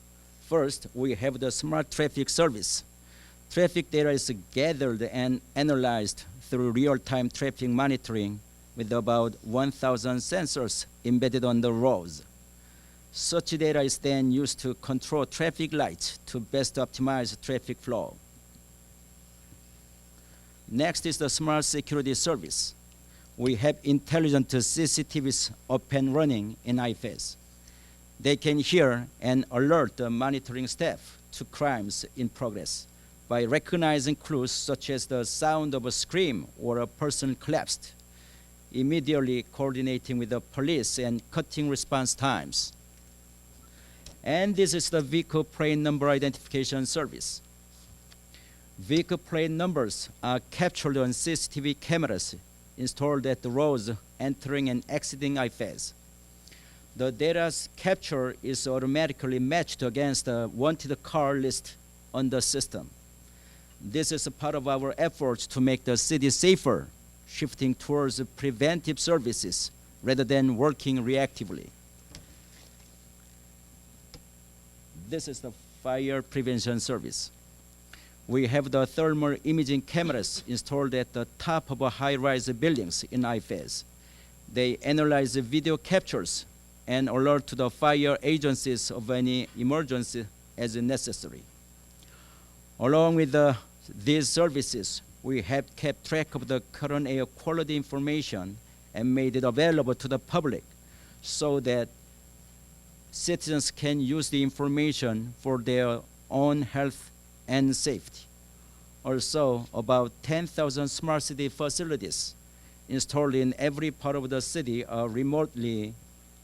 Speaker 4: First, we have the smart traffic service. Traffic data is gathered and analyzed through real-time traffic monitoring with about 1,000 sensors embedded on the roads. Such data is then used to control traffic lights to best optimize traffic flow. Next is the smart security service. We have intelligent CCTVs up and running in IFAS. They can hear and alert the monitoring staff to crimes in progress by recognizing clues such as the sound of a scream or a person collapsed, immediately coordinating with the police and cutting response times. And this is the vehicle plate number identification service. Vehicle plate numbers are captured on CCTV cameras installed at the roads entering and exiting IFAS. The data's capture is automatically matched against the wanted car list on the system. This is a part of our efforts to make the city safer, shifting towards preventive services rather than working reactively. This is the fire prevention service. We have the thermal imaging cameras installed at the top of high-rise buildings in IFAS. They analyze the video captures and alert to the fire agencies of any emergency as necessary. Along with these services, we have kept track of the current air quality information and made it available to the public so that citizens can use the information for their own health and safety. Also, about 10,000 smart city facilities installed in every part of the city are remotely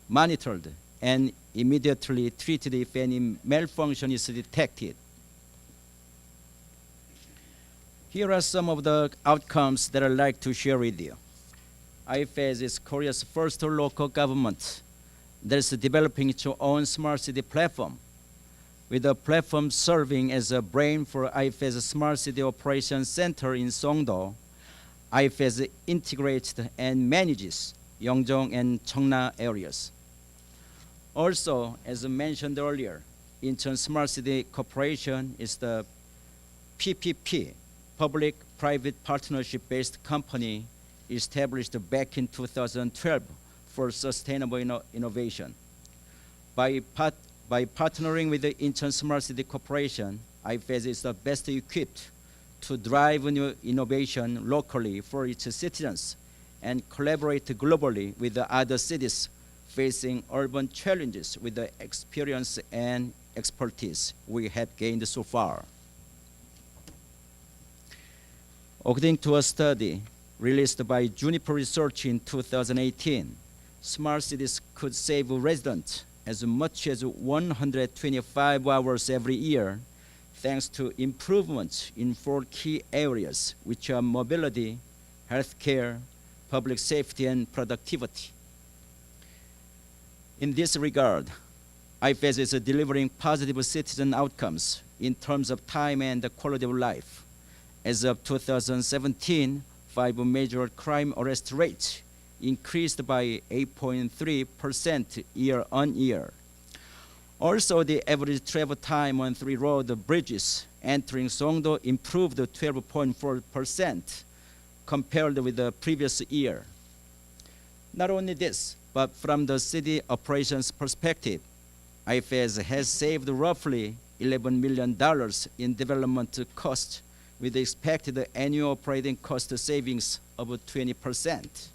Speaker 4: monitored and immediately treated if any malfunction is detected. Here are some of the outcomes that I'd like to share with you. IFAS is Korea's first local government that is developing its own smart city platform, with the platform serving as a brain for IFAS Smart City Operations Center in Songdo. IFAS integrates and manages Yeongjong and Cheongna areas. Also, as mentioned earlier, Incheon Smart City Corporation is the PPP, public-private partnership-based company established back in 2012 for sustainable innovation. By partnering with the Incheon Smart City Corporation, IFAS is the best equipped to drive new innovation locally for its citizens and collaborate globally with the other cities facing urban challenges with the experience and expertise we have gained so far. According to a study released by Juniper Research in 2018, smart cities could save residents as much as 125 hours every year thanks to improvements in 4 key areas, which are mobility, healthcare, public safety, and productivity. In this regard, IFAS is delivering positive citizen outcomes in terms of time and the quality of life. As of 2017, 5 major crime arrest rates increased by 8.3% year on year. Also, the average travel time on 3 road bridges entering Songdo improved 12.4% compared with the previous year. Not only this, but from the city operations perspective, IFAS has saved roughly $11 million in development costs with expected annual operating cost savings of 20%.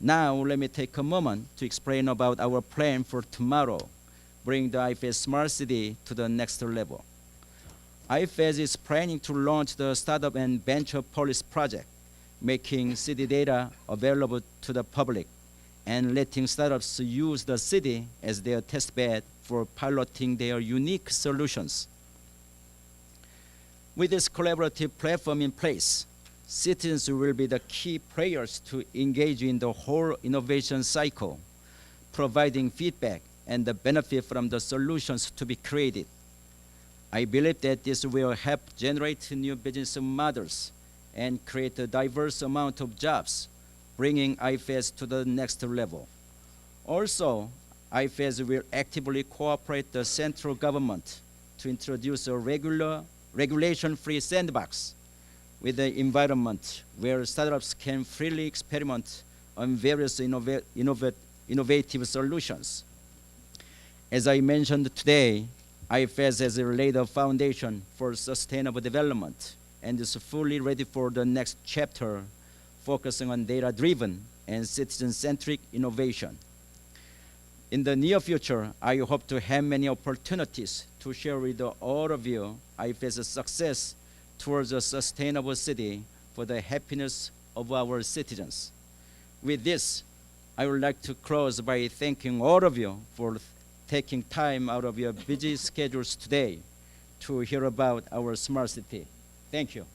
Speaker 4: Now, let me take a moment to explain about our plan for tomorrow, bring the IFAS Smart City to the next level. IFAS is planning to launch the Startup and Venture Police project, making city data available to the public and letting startups use the city as their test bed for piloting their unique solutions. With this collaborative platform in place, citizens will be the key players to engage in the whole innovation cycle, providing feedback and the benefit from the solutions to be created. I believe that this will help generate new business models and create a diverse amount of jobs, bringing IFAS to the next level. Also, IFAS will actively cooperate the central government to introduce a regulation-free sandbox with the environment where startups can freely experiment on various innovative solutions. As I mentioned today, IFAS has laid a foundation for sustainable development and is fully ready for the next chapter, focusing on data-driven and citizen-centric innovation. In the near future, I hope to have many opportunities to share with all of you IFAS's success towards a sustainable city for the happiness of our citizens. With this, I would like to close by thanking all of you for taking time out of your busy schedules today to hear about our smart city. Thank you.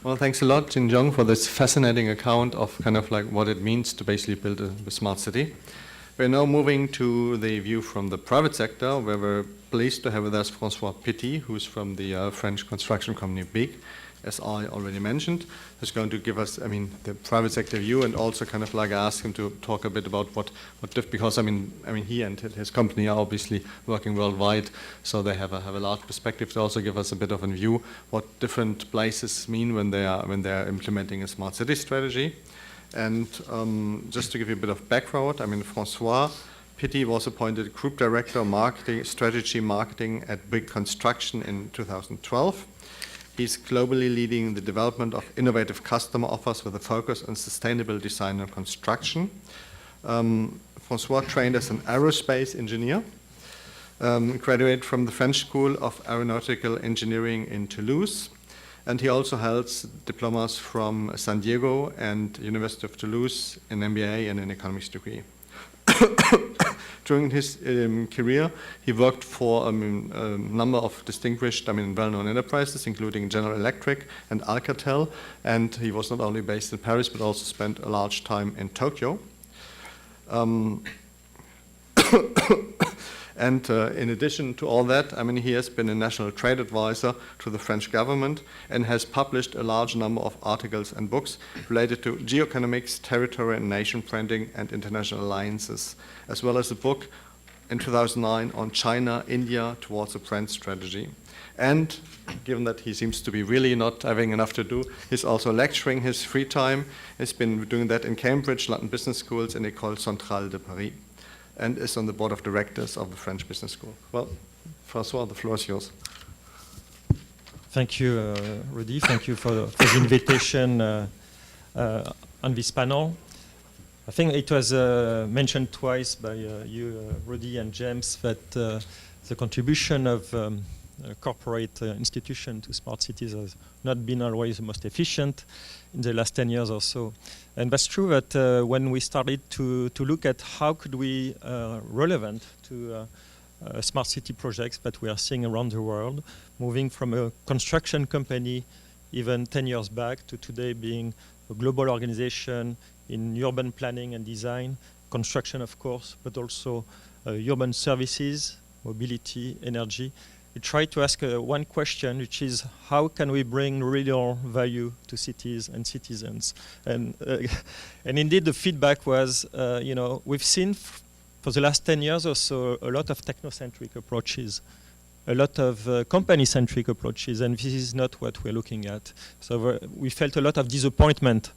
Speaker 1: Well, thanks a lot, Jin Jong, for this fascinating account of kind of like what it means to basically build a smart city. We're now moving to the view from the private sector, where we're pleased to have with us François Petit, who's from the French construction company BIG, as I already mentioned, who's going to give us, the private sector view, and also kind of like ask him to talk a bit about because he and his company are obviously working worldwide, so they have a large perspective to also give us a bit of a view what different places mean when they are implementing a smart city strategy. And just to give you a bit of background, I mean, Francois Pitti was appointed Group Director Marketing, Strategy Marketing at Big Construction in 2012. He's globally leading the development of innovative customer offers with a focus on sustainable design and construction. Francois trained as an aerospace engineer, graduated from the French School of Aeronautical Engineering in Toulouse, and he also holds diplomas from San Diego and University of Toulouse, an MBA and an economics degree. During his career, he worked for a number of distinguished, well-known enterprises, including General Electric and Alcatel, and he was not only based in Paris, but also spent a large time in Tokyo. And in addition to all that, he has been a national trade advisor to the French government and has published a large number of articles and books related to geoeconomics, territory and nation branding, and international alliances, as well as a book in 2009 on China, India towards a brand strategy. And given that he seems to be really not having enough to do, he's also lecturing his free time. He's been doing that in Cambridge, London Business Schools, and École Centrale de Paris, and is on the board of directors of the French Business School. Well, François, the floor is yours.
Speaker 5: Thank you, Rudy. Thank you for the invitation on this panel. I think it was mentioned twice by you, Rudy and James, that the contribution of a corporate institution to smart cities has not been always the most efficient in the last 10 years or so. And that's true that when we started to look at how could we relevant to smart city projects that we are seeing around the world, moving from a construction company even 10 years back to today being a global organization in urban planning and design, construction of course, but also urban services, mobility, energy. We try to ask one question, which is how can we bring real value to cities and citizens? And indeed the feedback was, we've seen for the last 10 years or so a lot of technocentric approaches, a lot of company-centric approaches, and this is not what we're looking at. So we felt a lot of disappointment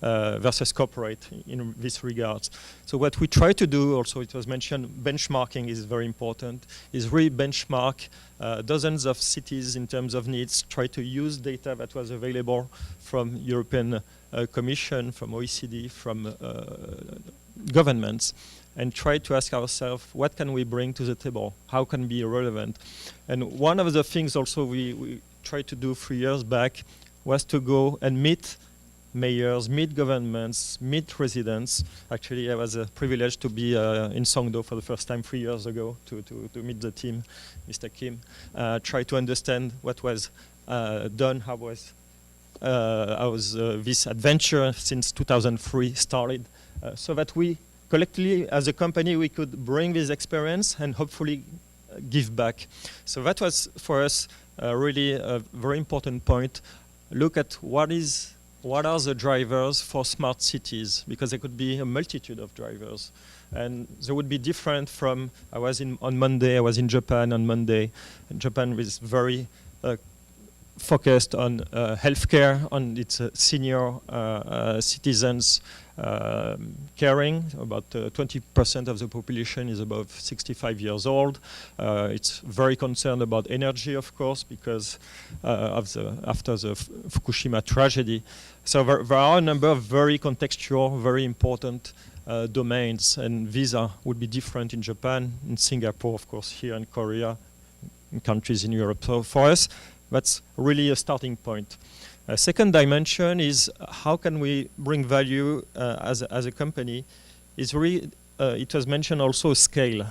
Speaker 5: versus corporate in this regards. So what we try to do, also it was mentioned, benchmarking is very important, is really benchmark dozens of cities in terms of needs, try to use data that was available from European Commission, from OECD, from governments, and try to ask ourselves, what can we bring to the table? How can we be relevant? And one of the things also we tried to do 3 years back was to go and meet mayors, meet governments, meet residents. Actually, I was privileged to be in Songdo for the first time 3 years ago to meet the team, Mr. Kim, try to understand what was done, how was this adventure since 2003 started, so that we collectively, as a company, we could bring this experience and hopefully give back. So that was for us really a very important point. Look at what are the drivers for smart cities, because there could be a multitude of drivers. And they would be different from, I was in Japan on Monday. And Japan was very focused on healthcare, on its senior citizens caring. About 20% of the population is above 65 years old. It's very concerned about energy, of course, because after the Fukushima tragedy. So there are a number of very contextual, very important domains, and these would be different in Japan, in Singapore, of course, here in Korea, in countries in Europe. So for us, that's really a starting point. A second dimension is how can we bring value as a company. Is really, it was mentioned also scale,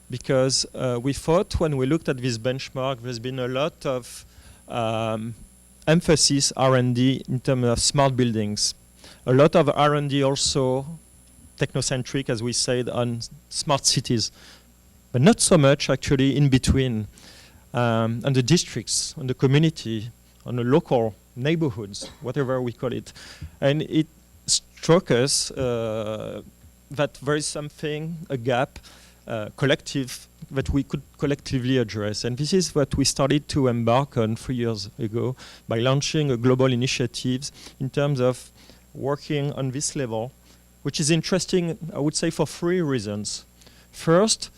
Speaker 5: because we thought when we looked at this benchmark, there's been a lot of emphasis R&D in terms of smart buildings. A lot of R&D also technocentric, as we said, on smart cities, but not so much actually in between, on the districts, on the community, on the local neighborhoods, whatever we call it. And it struck us that there is something, a gap, collective, that we could collectively address. And this is what we started to embark on 3 years ago by launching a global initiatives in terms of working on this level, which is interesting, I would say, for three reasons. First,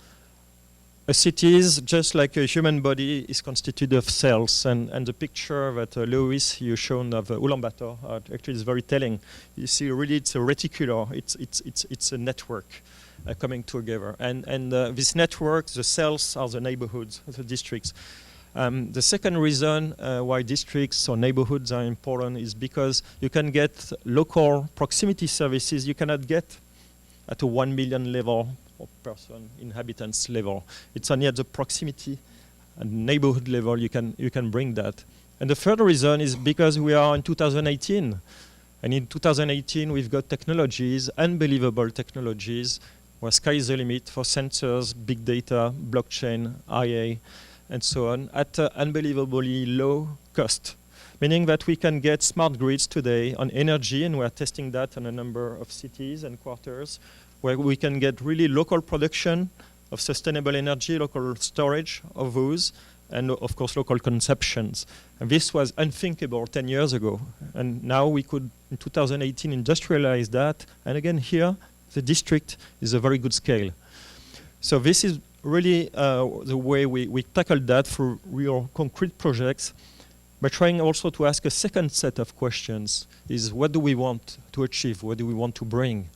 Speaker 5: a city is just like a human body is constituted of cells, and the picture that Lewis you shown of Ulaanbaatar actually is very telling. You see, really, it's a reticular. It's a network coming together, and this network, the cells are the neighborhoods, the districts. The second reason why districts or neighborhoods are important is because you can get local proximity services you cannot get at a 1 million level or person inhabitants level. It's only at the proximity and neighborhood level you can bring that. And the third reason is because we are in 2018, and in 2018 we've got technologies, unbelievable technologies, where sky is the limit for sensors, big data, blockchain, IA, and so on, at unbelievably low cost. Meaning that we can get smart grids today on energy, and we're testing that on a number of cities and quarters, where we can get really local production of sustainable energy, local storage of those, and of course local consumptions. And this was unthinkable 10 years ago. And now we could, in 2018, industrialize that. And again, here, the district is a very good scale. So this is really the way we tackled that through real concrete projects, by trying also to ask a second set of questions, is what do we want to achieve? What do we want to bring?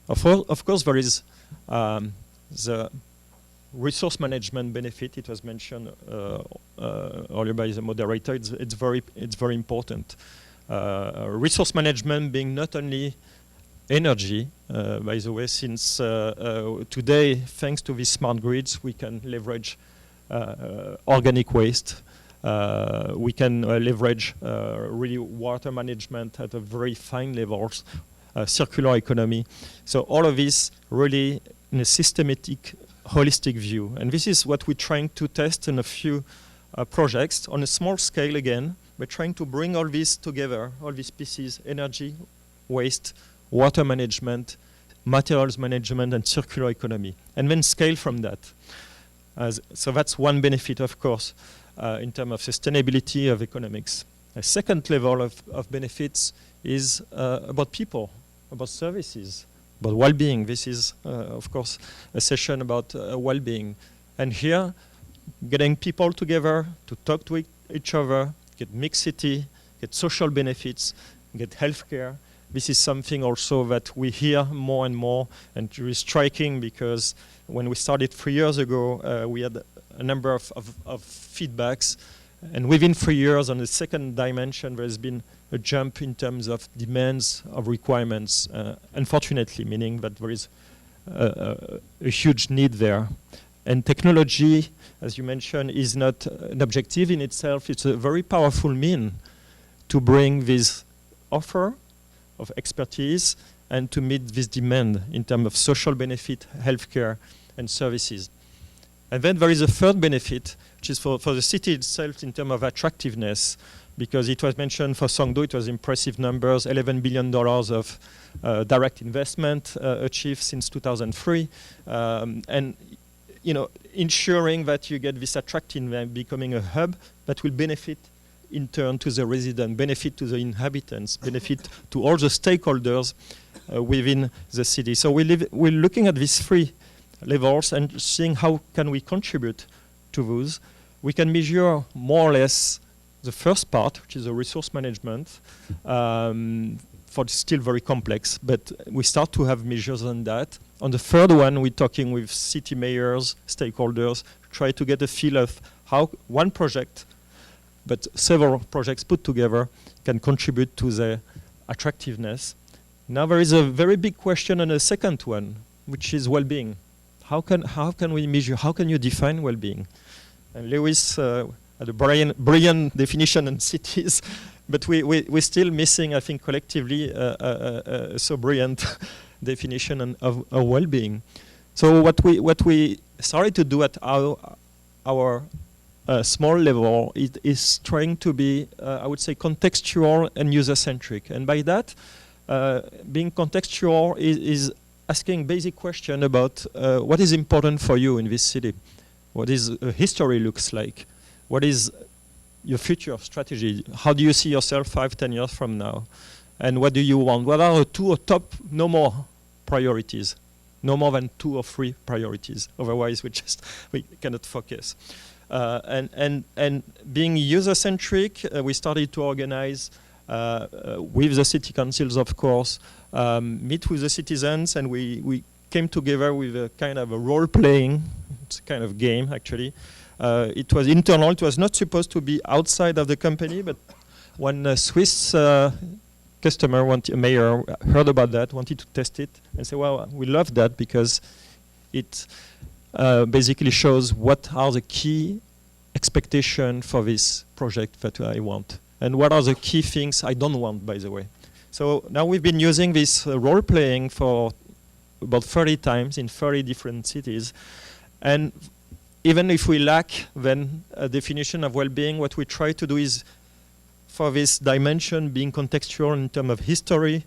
Speaker 5: Of course, there is the resource management benefit. It was mentioned earlier by the moderator. It's very important. Resource management being not only energy, by the way, since today, thanks to these smart grids, we can leverage organic waste. We can leverage really water management at a very fine levels. Circular economy. So all of this really in a systematic, holistic view. And this is what we're trying to test in a few projects on a small scale again. We're trying to bring all this together, all these pieces, energy, waste, water management, materials management, and circular economy. And then scale from that. So that's one benefit, of course, in terms of sustainability of economics. A second level of benefits is about people, about services, about well-being. This is, of course, a session about well-being. And here, getting people together to talk to each other, get mixity, get social benefits, get healthcare. This is something also that we hear more and more, and it is striking because when we started 3 years ago, we had a number of feedbacks. And within 3 years, on the second dimension, there's been a jump in terms of demands, of requirements, unfortunately, meaning that there is a huge need there. And technology, as you mentioned, is not an objective in itself. It's a very powerful mean to bring this offer of expertise and to meet this demand in terms of social benefit, healthcare, and services. And then there is a third benefit, which is for the city itself in terms of attractiveness, because it was mentioned for Songdo, it was impressive numbers, $11 billion of direct investment achieved since 2003. And ensuring that you get this attractiveness becoming a hub that will benefit in turn to the resident, benefit to the inhabitants, benefit to all the stakeholders within the city. So we're looking at these three levels and seeing how can we contribute to those. We can measure more or less the first part, which is the resource management, for still very complex, but we start to have measures on that. On the third one, we're talking with city mayors, stakeholders, try to get a feel of how one project, but several projects put together, can contribute to the attractiveness. Now there is a very big question on the second one, which is well-being. How can we measure, how can you define well-being? And Lewis had a brilliant definition on cities, but we're still missing, I think, collectively, a so brilliant definition of well-being. So what we started to do at our small level is trying to be, I would say, contextual and user-centric. And by that, being contextual is asking basic question about what is important for you in this city, what is history looks like, what is your future strategy, how do you see yourself 5-10 years from now, And what do you want? What are the two or top, no more priorities? No more than 2 or 3 priorities. Otherwise, we cannot focus. And being user-centric, we started to organize with the city councils, of course, meet with the citizens, and we came together with a kind of a role-playing, it's a kind of game, actually. It was internal. It was not supposed to be outside of the company, but when a Swiss customer, a mayor, heard about that, wanted to test it, and say, well, we love that because it basically shows what are the key expectations for this project that I want, and what are the key things I don't want, by the way. So now we've been using this role-playing for about 30 times in 30 different cities, and even if we lack then a definition of well-being, what we try to do is for this dimension being contextual in terms of history,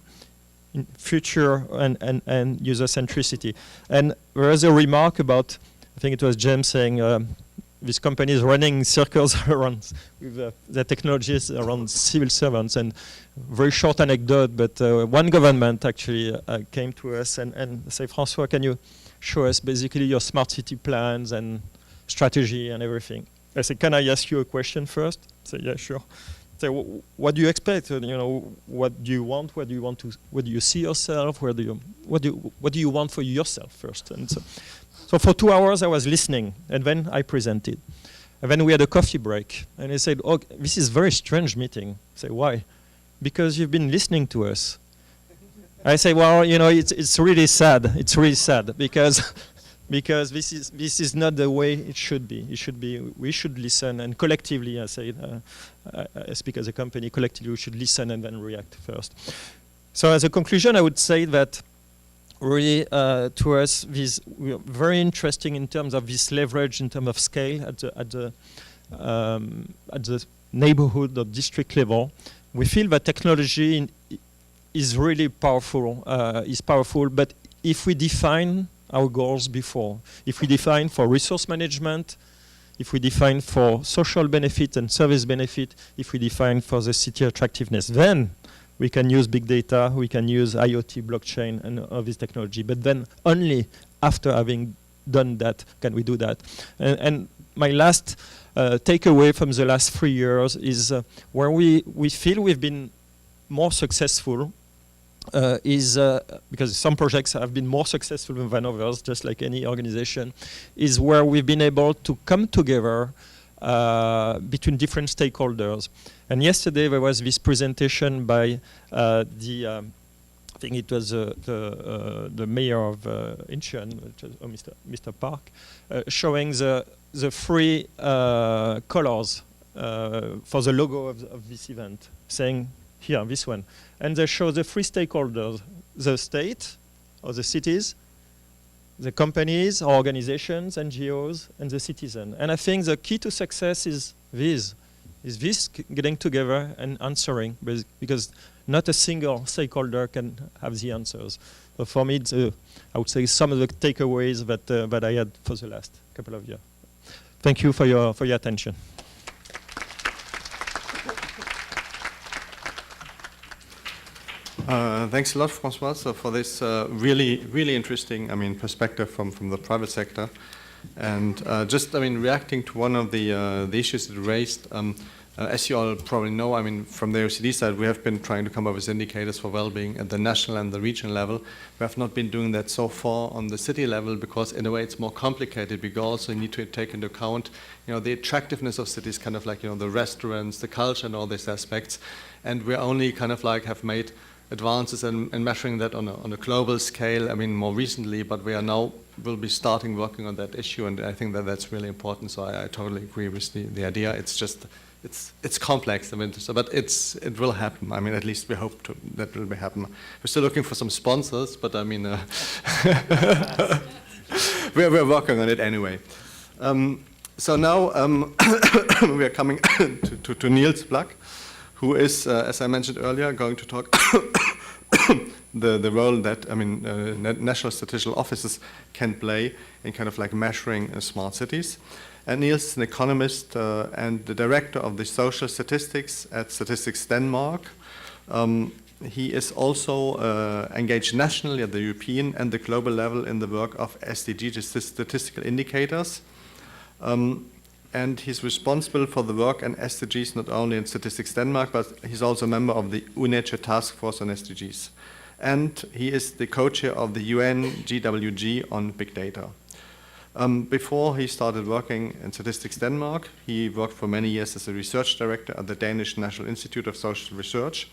Speaker 5: in future, and user centricity. And there is a remark about, I think it was James saying, this company is running in circles around with the technologies around civil servants. And very short anecdote, but one government actually came to us and said, François, can you show us basically your smart city plans and strategy and everything? I said, can I ask you a question first? I said, yeah, sure. So what do you expect? You know, what do you want? What do you see yourself? What do you want for yourself first? And so for 2 hours I was listening, and then I presented. And then we had a coffee break, and he said, "Oh, this is a very strange meeting." I say, "Why?" "Because you've been listening to us." I say, "Well, you know, it's really sad. It's really sad because." Because this is not the way it should be. It should be, we should listen, and collectively, I say, I speak as a company, collectively we should listen and then react first. So as a conclusion, I would say that really to us, we are very interesting in terms of this leverage, in terms of scale at the neighborhood or district level. We feel that technology is really powerful, but if we define our goals before. If we define for resource management, if we define for social benefit and service benefit, if we define for the city attractiveness, then we can use big data, we can use IoT, blockchain, and all this technology. But then only after having done that can we do that. And my last takeaway from the last 3 years is where we feel we've been more successful because some projects have been more successful than others, just like any organization, is where we've been able to come together between different stakeholders. And yesterday there was this presentation by I think it was the mayor of Incheon, Mr. Park, showing the 3 colors for the logo of this event, saying, here, this one. And they show the 3 stakeholders, the state or the cities, the companies, organizations, NGOs, and the citizen. And I think the key to success is this getting together and answering, because not a single stakeholder can have the answers. So for me, I would say some of the takeaways that I had for the last couple of years. Thank you for your attention.
Speaker 1: Thanks a lot, François, for this really interesting, perspective from the private sector. And reacting to one of the issues that raised, as you all probably know, from the OECD side, we have been trying to come up with indicators for well-being at the national and the regional level. We have not been doing that so far on the city level because, in a way, it's more complicated. We also need to take into account, the attractiveness of cities, kind of like, the restaurants, the culture, and all these aspects. And we only kind of like have made advances in measuring that on a global scale, more recently, but we are now will be starting working on that issue, and I think that that's really important. So I totally agree with the idea. It's just it's complex, but it will happen. At least we hope that will happen. We're still looking for some sponsors, but we're working on it anyway. So now we are coming to Niels Black, who is, as I mentioned earlier, going to talk the role that national statistical offices can play in kind of like measuring smart cities. And Niels is an economist and the director of the social statistics at Statistics Denmark. he is also engaged nationally at the European and the global level in the work of SDG, the statistical indicators. And he's responsible for the work on SDGs not only in Statistics Denmark, but he's also a member of the UNECE Task Force on SDGs. And he is the co-chair of the UN GWG on big data. Before he started working in Statistics Denmark, he worked for many years as a research director at the Danish National Institute of Social Research,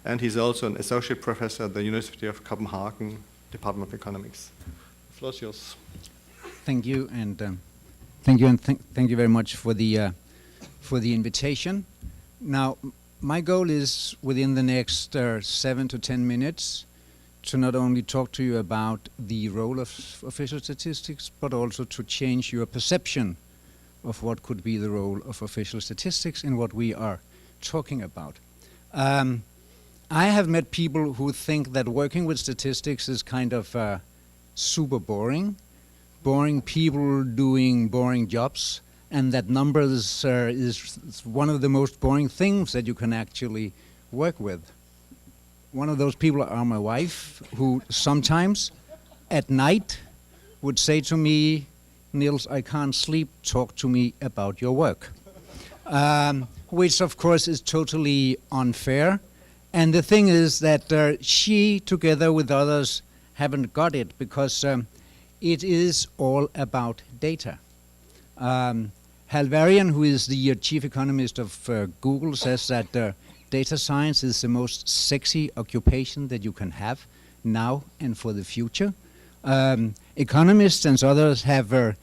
Speaker 1: and he's also an associate professor at the University of Copenhagen, Department of Economics. The floor is yours.
Speaker 6: Thank you, and thank you very much for the invitation. Now, my goal is within the next 7 to 10 minutes to not only talk to you about the role of official statistics, but also to change your perception of what could be the role of official statistics in what we are talking about. I have met people who think that working with statistics is kind of super boring people doing boring jobs, and that numbers is one of the most boring things that you can actually work with. One of those people are my wife, who sometimes at night would say to me, "Niels, I can't sleep, talk to me about your work." Which of course is totally unfair. And the thing is that she, together with others, haven't got it, because it is all about data. Halvarian, who is the chief economist of Google, says that data science is the most sexy occupation that you can have now and for the future. Economists and others have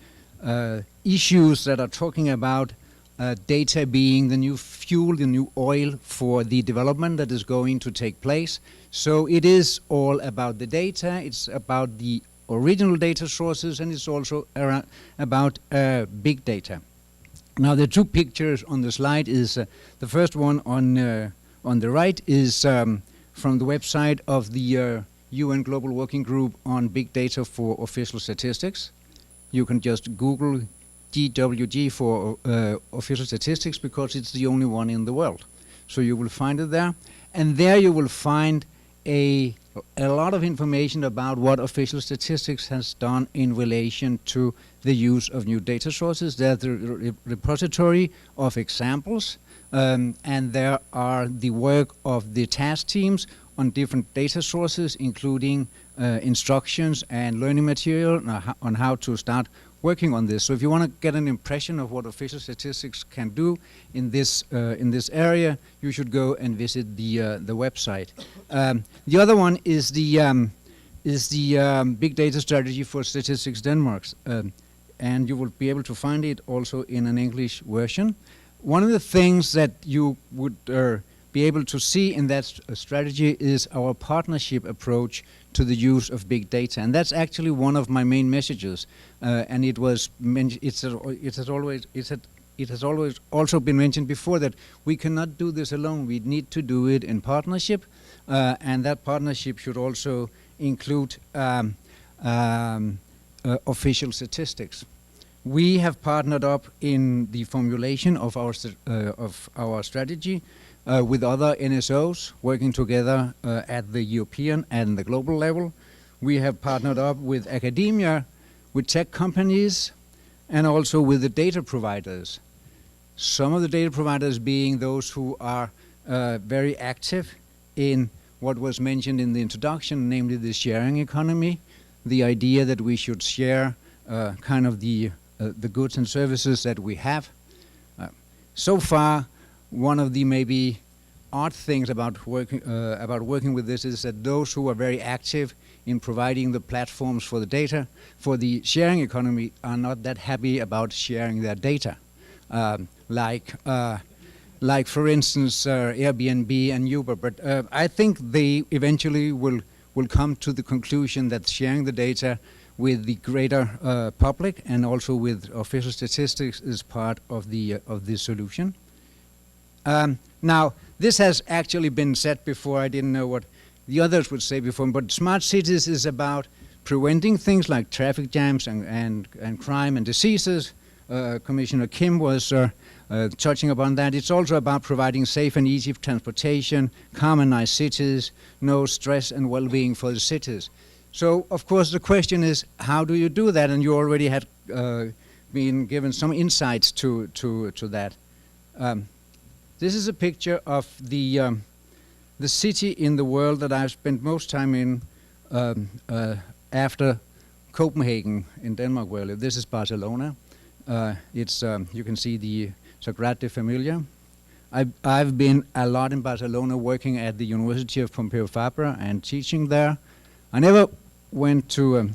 Speaker 6: issues that are talking about data being the new fuel, the new oil for the development that is going to take place. So it is all about the data, it's about the original data sources, and it's also about big data. Now, the two pictures on the slide is the first one on the right is from the website of the UN Global Working Group on Big Data for Official Statistics. You can just Google GWG for official statistics, because it's the only one in the world. So you will find it there, and there you will find a lot of information about what official statistics has done in relation to the use of new data sources. There's the repository of examples, and there are the work of the task teams on different data sources, including instructions and learning material on how to start working on this. So if you want to get an impression of what official statistics can do in this area, you should go and visit the website. The other one is the big data strategy for Statistics Denmark, and you will be able to find it also in an English version. One of the things that you would be able to see in that strategy is our partnership approach to the use of big data, and that's actually one of my main messages. And it was it has always also been mentioned before that we cannot do this alone. We need to do it in partnership, and that partnership should also include official statistics. We have partnered up in the formulation of our strategy with other NSOs working together at the European and the global level. We have partnered up with academia, with tech companies, and also with the data providers. Some of the data providers being those who are very active in what was mentioned in the introduction, namely the sharing economy, the idea that we should share kind of the goods and services that we have. So far, one of the maybe odd things about working with this is that those who are very active in providing the platforms for the data, for the sharing economy, are not that happy about sharing their data. Like for instance, Airbnb and Uber. But I think they eventually will come to the conclusion that sharing the data with the greater public and also with official statistics is part of the solution. Now, this has actually been said before. I didn't know what the others would say before, but smart cities is about preventing things like traffic jams and crime and diseases. Commissioner Kim was touching upon that. It's also about providing safe and easy transportation, harmonized cities, no stress and well-being for the cities. So, of course, the question is, how do you do that? And you already had been given some insights to that. This is a picture of the city in the world that I've spent most time in after Copenhagen in Denmark. Well, this is Barcelona. You can see the Sagrada Familia. I've been a lot in Barcelona working at the University of Pompeu Fabra and teaching there. I never went to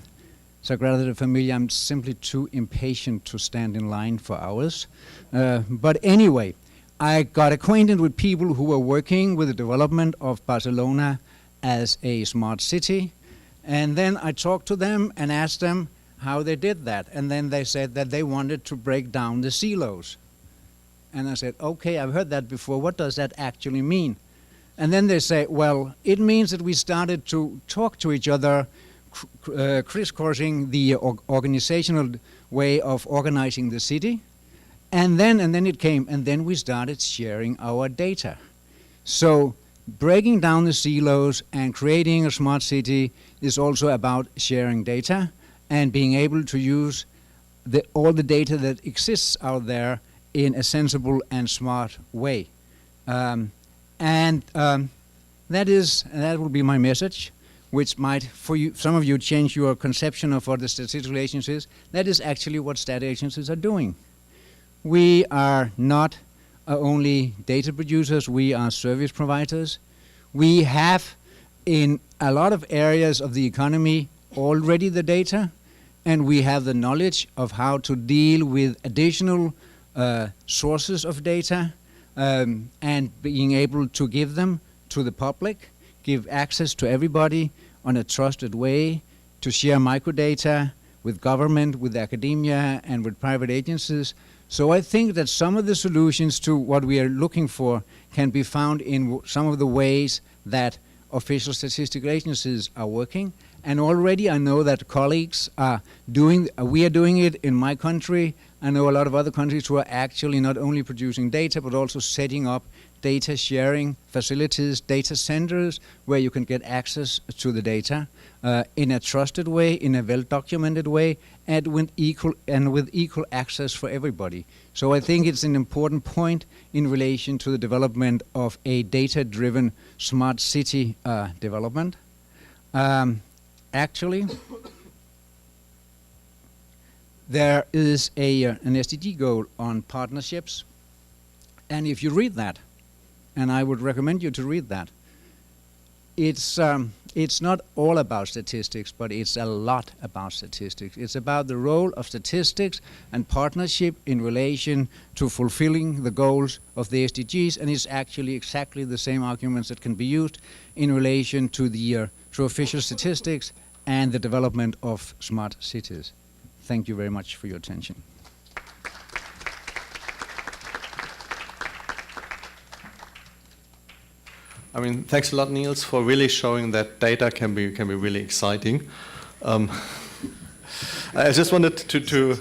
Speaker 6: Sagrada Familia. I'm simply too impatient to stand in line for hours. But anyway, I got acquainted with people who were working with the development of Barcelona as a smart city. And then I talked to them and asked them how they did that. And then they said that they wanted to break down the silos. And I said, okay, I've heard that before. What does that actually mean? And then they say, well, it means that we started to talk to each other, crisscrossing the organizational way of organizing the city. And then it came, and then we started sharing our data. So breaking down the silos and creating a smart city is also about sharing data and being able to use all the data that exists out there in a sensible and smart way. That will be my message, which might, for you, some of you, change your conception of what the statistical agency is. That is actually what stat agencies are doing. We are not only data producers, we are service providers. We have, in a lot of areas of the economy, already the data, and we have the knowledge of how to deal with additional sources of data and being able to give them to the public, give access to everybody on a trusted way, to share microdata with government, with academia, and with private agencies. So I think that some of the solutions to what we are looking for can be found in some of the ways that official statistical agencies are working. And already I know that colleagues are we are doing it in my country. I know a lot of other countries who are actually not only producing data, but also setting up data sharing facilities, data centers, where you can get access to the data in a trusted way, in a well-documented way, and with equal access for everybody. So I think it's an important point in relation to the development of a data-driven smart city development. Actually, there is an SDG goal on partnerships, and if you read that, and I would recommend you to read that, it's not all about statistics, but it's a lot about statistics. It's about the role of statistics and partnership in relation to fulfilling the goals of the SDGs, and it's actually exactly the same arguments that can be used in relation to the official statistics and the development of smart cities. Thank you very much for your attention.
Speaker 1: I mean, thanks a lot, Niels, for really showing that data can be really exciting. I just wanted to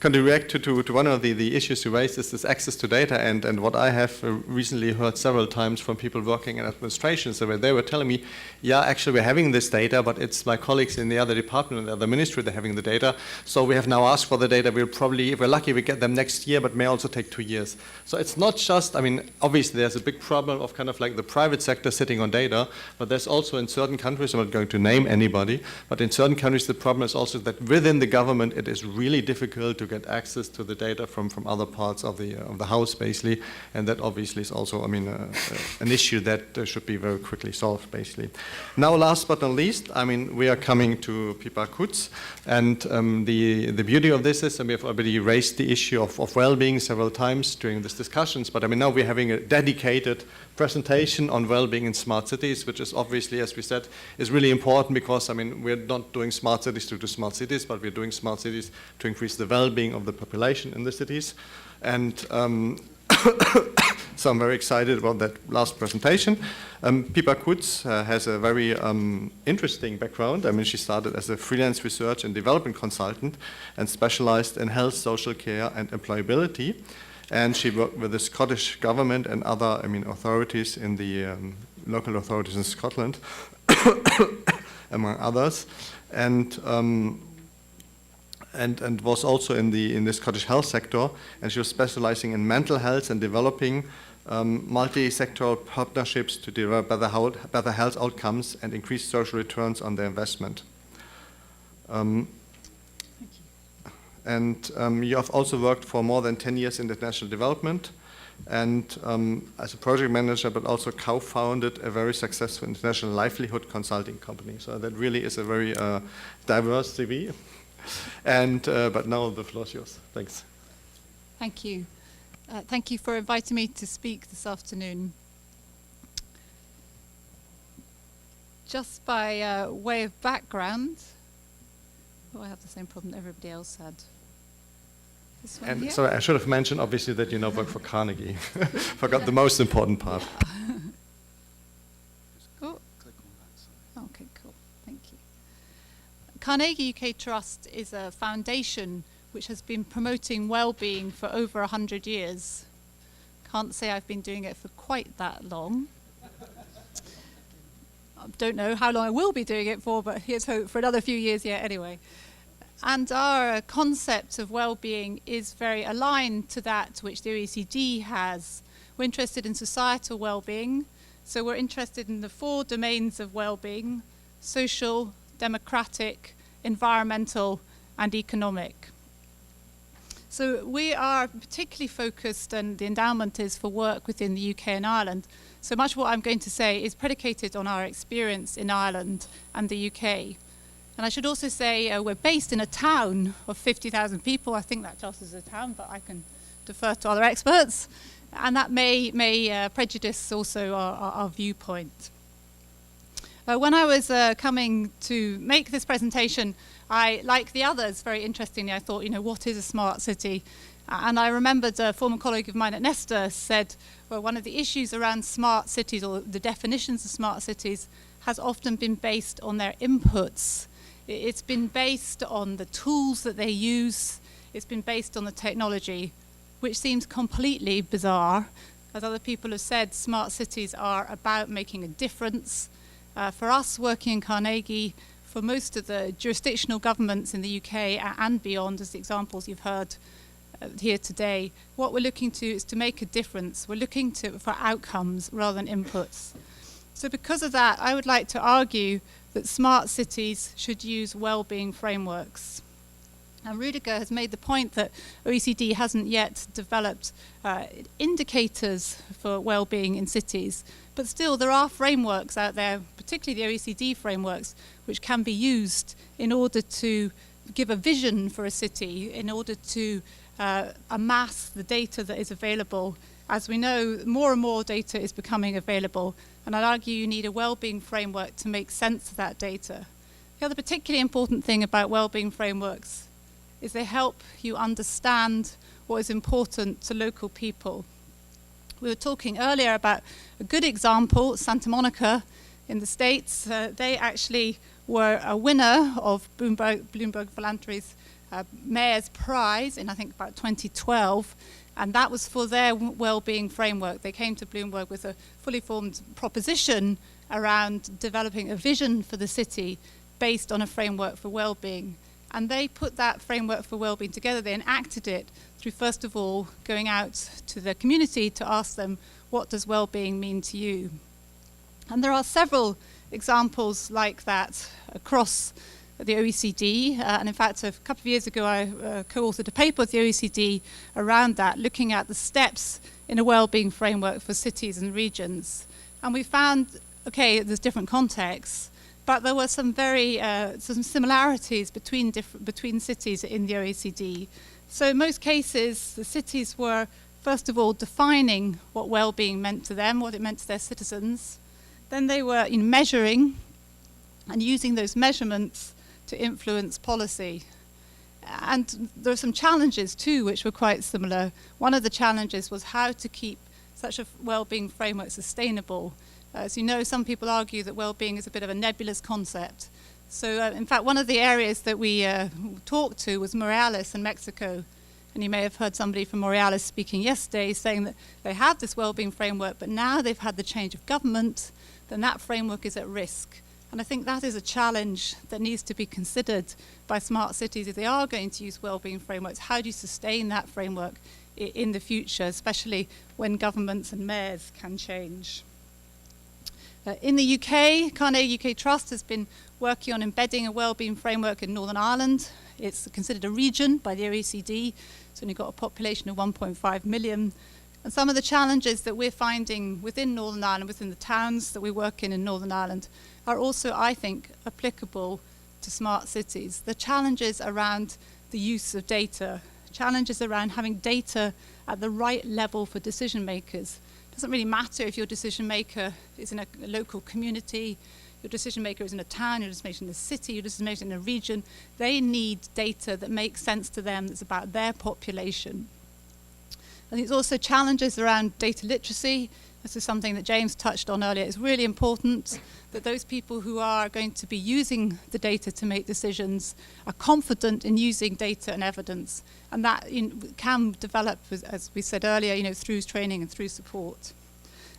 Speaker 1: kind of react to one of the issues you raised, is this access to data, and what I have recently heard several times from people working in administration, so where they were telling me, yeah, actually we're having this data, but it's my colleagues in the other department, in the other ministry, they're having the data, so we have now asked for the data. We'll probably, if we're lucky, we get them next year, but may also take 2 years. So it's not just, I mean, obviously there's a big problem of kind of like the private sector sitting on data, but there's also in certain countries, I'm not going to name anybody, but in certain countries the problem is also that within the government it is really difficult to get access to the data from other parts of the house, basically, and that obviously is also, I mean, an issue that should be very quickly solved, basically. Now, last but not least, I mean, we are coming to Pippa Kutz, and the beauty of this is, and we have already raised the issue of well-being several times during these discussions, but I mean, now we're having a dedicated presentation on well-being in smart cities, which is obviously, as we said, is really important because, I mean, we're not doing smart cities to do smart cities, but we're doing smart cities to increase the well-being of the population in the cities. And so I'm very excited about that last presentation. Pippa Kutz has a very interesting background. I mean, she started as a freelance research and development consultant and specialized in health, social care, and employability. And she worked with the Scottish government and other, authorities in the local authorities in Scotland, among others, and was also in the Scottish health sector. And she was specializing in mental health and developing multi-sectoral partnerships to develop better health outcomes and increase social returns on their investment. You have also worked for more than 10 years in international development, and as a project manager, but also co-founded a very successful international livelihood consulting company. So that really is a very diverse CV. But now the floor is yours. Thanks.
Speaker 7: Thank you. Thank you for inviting me to speak this afternoon. Just by way of background, I have the same problem that everybody else had. This one
Speaker 1: And
Speaker 7: here?
Speaker 1: sorry, I should have mentioned, obviously, that you now work for Carnegie. Forgot the most important part.
Speaker 7: Oh. Okay, cool. Thank you. Carnegie UK Trust is a foundation which has been promoting well-being for over 100 years. Can't say I've been doing it for quite that long. I don't know how long I will be doing it for, but here's hope for another few years yet anyway. And our concept of well-being is very aligned to that which the OECD has. We're interested in societal well-being, so we're interested in the 4 domains of well-being: social, democratic, environmental, and economic. So we are particularly focused, and the endowment is for work within the UK and Ireland. So much of what I'm going to say is predicated on our experience in Ireland and the UK. And I should also say we're based in a town of 50,000 people. I think that classes as a town, but I can defer to other experts. And that may prejudice also our viewpoint. When I was coming to make this presentation, I, like the others, very interestingly, I thought, what is a smart city? And I remembered a former colleague of mine at Nesta said, well, one of the issues around smart cities, or the definitions of smart cities, has often been based on their inputs. It's been based on the tools that they use. It's been based on the technology, which seems completely bizarre. As other people have said, smart cities are about making a difference. For us working in Carnegie, for most of the jurisdictional governments in the UK and beyond, as the examples you've heard here today, what we're looking to is to make a difference. We're looking for outcomes rather than inputs. So because of that, I would like to argue that smart cities should use well-being frameworks. And Rudiger has made the point that OECD hasn't yet developed indicators for well-being in cities, but still there are frameworks out there, particularly the OECD frameworks, which can be used in order to give a vision for a city, in order to amass the data that is available. As we know, more and more data is becoming available, and I'd argue you need a well-being framework to make sense of that data. The other particularly important thing about well-being frameworks is they help you understand what is important to local people. We were talking earlier about a good example, Santa Monica in the States. They actually were a winner of Bloomberg Philanthropies Mayor's Prize in, I think, about 2012, and that was for their well-being framework. They came to Bloomberg with a fully formed proposition around developing a vision for the city based on a framework for well-being. And they put that framework for well-being together. They enacted it through, first of all, going out to the community to ask them, what does well-being mean to you? And there are several examples like that across the OECD. And in fact, a couple of years ago, I co-authored a paper with the OECD around that, looking at the steps in a well-being framework for cities and regions. And we found, okay, there's different contexts, but there were some some similarities between cities in the OECD. So in most cases, the cities were, first of all, defining what well-being meant to them, what it meant to their citizens. Then they were measuring and using those measurements to influence policy. And there are some challenges too, which were quite similar. One of the challenges was how to keep such a well-being framework sustainable. As you know, some people argue that well-being is a bit of a nebulous concept. So in fact, one of the areas that we talked to was Morelos in Mexico. And you may have heard somebody from Borealis speaking yesterday saying that they have this wellbeing framework, but now they've had the change of government, then that framework is at risk. And I think that is a challenge that needs to be considered by smart cities if they are going to use wellbeing frameworks. How do you sustain that framework in the future, especially when governments and mayors can change? In the UK, Carnegie UK Trust has been working on embedding a wellbeing framework in Northern Ireland. It's considered a region by the OECD. It's only got a population of 1.5 million. And some of the challenges that we're finding within Northern Ireland, within the towns that we work in Northern Ireland, are also, I think, applicable to smart cities. The challenges around the use of data, challenges around having data at the right level for decision makers. It doesn't really matter if your decision maker is in a local community, your decision maker is in a town, your decision maker is in a city, your decision maker is in a region. They need data that makes sense to them, that's about their population. I think there's also challenges around data literacy. This is something that James touched on earlier. It's really important that those people who are going to be using the data to make decisions are confident in using data and evidence. And that can develop, as we said earlier, through training and through support.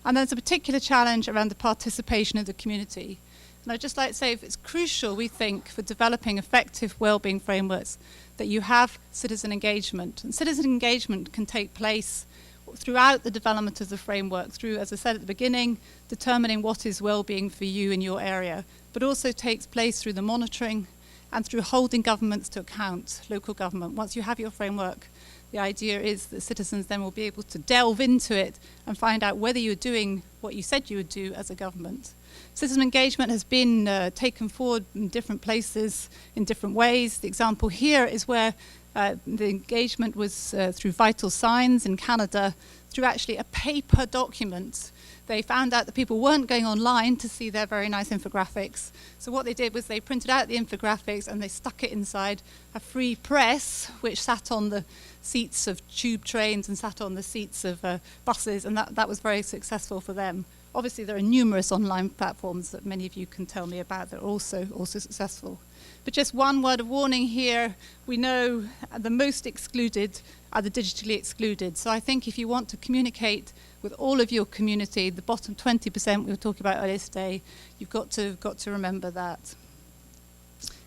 Speaker 7: And there's a particular challenge around the participation of the community. And I'd just like to say it's crucial, we think, for developing effective wellbeing frameworks that you have citizen engagement. And citizen engagement can take place throughout the development of the framework, through, as I said at the beginning, determining what is well-being for you in your area, but also takes place through the monitoring and through holding governments to account, local government. Once you have your framework, the idea is that citizens then will be able to delve into it and find out whether you're doing what you said you would do as a government. Citizen engagement has been taken forward in different places in different ways. The example here is where the engagement was through Vital Signs in Canada, through actually a paper document. They found out that people weren't going online to see their very nice infographics. So what they did was they printed out the infographics and they stuck it inside a free press, which sat on the seats of tube trains and sat on the seats of buses, and that was very successful for them. Obviously, there are numerous online platforms that many of you can tell me about that are also successful. But just one word of warning here, we know the most excluded are the digitally excluded. So I think if you want to communicate with all of your community, the bottom 20% we were talking about earlier today, you've got to remember that.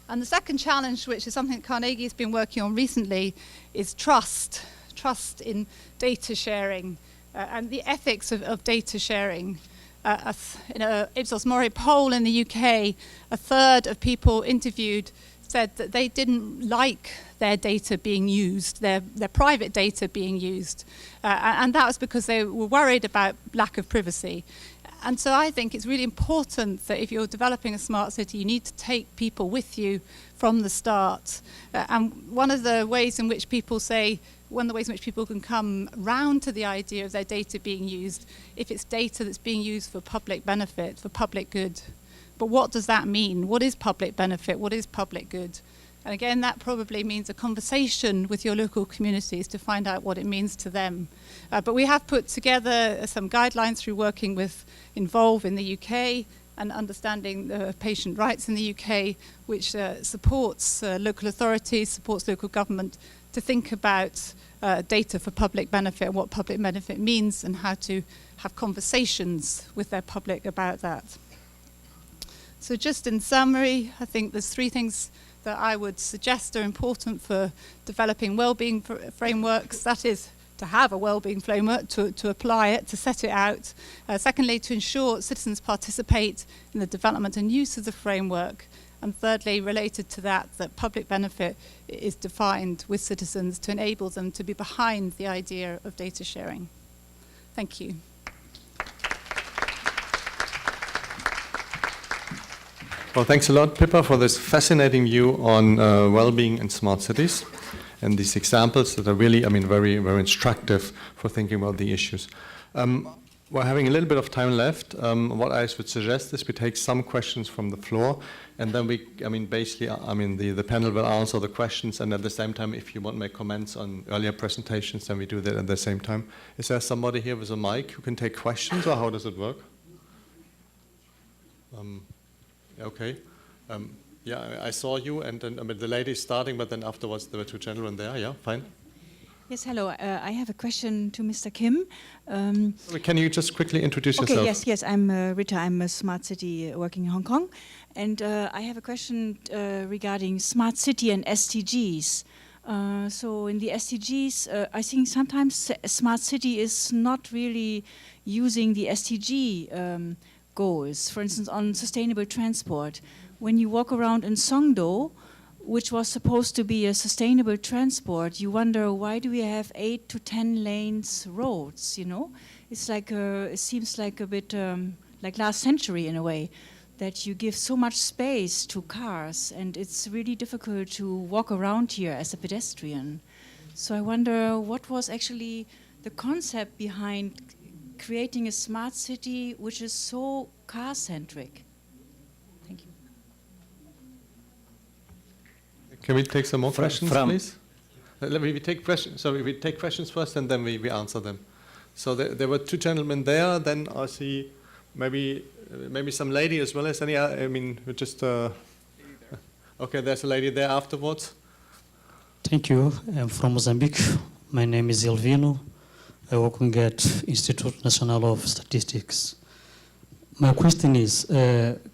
Speaker 7: And the second challenge, which is something that Carnegie has been working on recently, is trust in data sharing and the ethics of data sharing. In a Ipsos Mori poll in the UK, a third of people interviewed said that they didn't like their data being used, their private data being used. And that was because they were worried about lack of privacy. And so I think it's really important that if you're developing a smart city, you need to take people with you from the start. And one of the ways in which people can come round to the idea of their data being used, if it's data that's being used for public benefit, for public good. But what does that mean? What is public benefit? What is public good? And again, that probably means a conversation with your local communities to find out what it means to them. But we have put together some guidelines through working with Involve in the UK and understanding patient rights in the UK, which supports local authorities, supports local government to think about data for public benefit and what public benefit means and how to have conversations with their public about that. So just in summary, I think there's three things that I would suggest are important for developing wellbeing frameworks. That is to have a wellbeing framework, to apply it, to set it out. Secondly, to ensure citizens participate in the development and use of the framework. And thirdly, related to that public benefit is defined with citizens to enable them to be behind the idea of data sharing. Thank you.
Speaker 1: Well, thanks a lot, Pippa, for this fascinating view on well-being in smart cities and these examples that are really, very, very instructive for thinking about the issues. We're having a little bit of time left. What I would suggest is we take some questions from the floor, and then the panel will answer the questions, and at the same time, if you want to make comments on earlier presentations, then we do that at the same time. Is there somebody here with a mic who can take questions, or how does it work? Okay. I saw you, and then the lady is starting, but then afterwards there were two gentlemen there. Yeah, fine.
Speaker 8: Yes, hello. I have a question to Mr. Kim.
Speaker 1: Can you just quickly introduce
Speaker 8: Okay,
Speaker 1: yourself?
Speaker 8: yes. I'm Rita. I'm a smart city working in Hong Kong. And I have a question regarding smart city and SDGs. So in the SDGs, I think sometimes smart city is not really using the SDG goals. For instance, on sustainable transport. When you walk around in Songdo, which was supposed to be a sustainable transport, you wonder, why do we have 8 to 10 lanes roads, you know? It's like, it seems like a bit like last century in a way, that you give so much space to cars, and it's really difficult to walk around here as a pedestrian. So I wonder, what was actually the concept behind creating a smart city which is so car-centric? Thank you.
Speaker 1: Can we take some more questions,
Speaker 4: from-
Speaker 1: please? Let me take questions. So we take questions first, and then we answer them. So there were two gentlemen there. Then I see maybe some lady as well as any. I mean, we just. Okay, there's a lady there afterwards.
Speaker 9: Thank you. I'm from Mozambique. My name is Elvino. I work at Institute National of Statistics. My question is,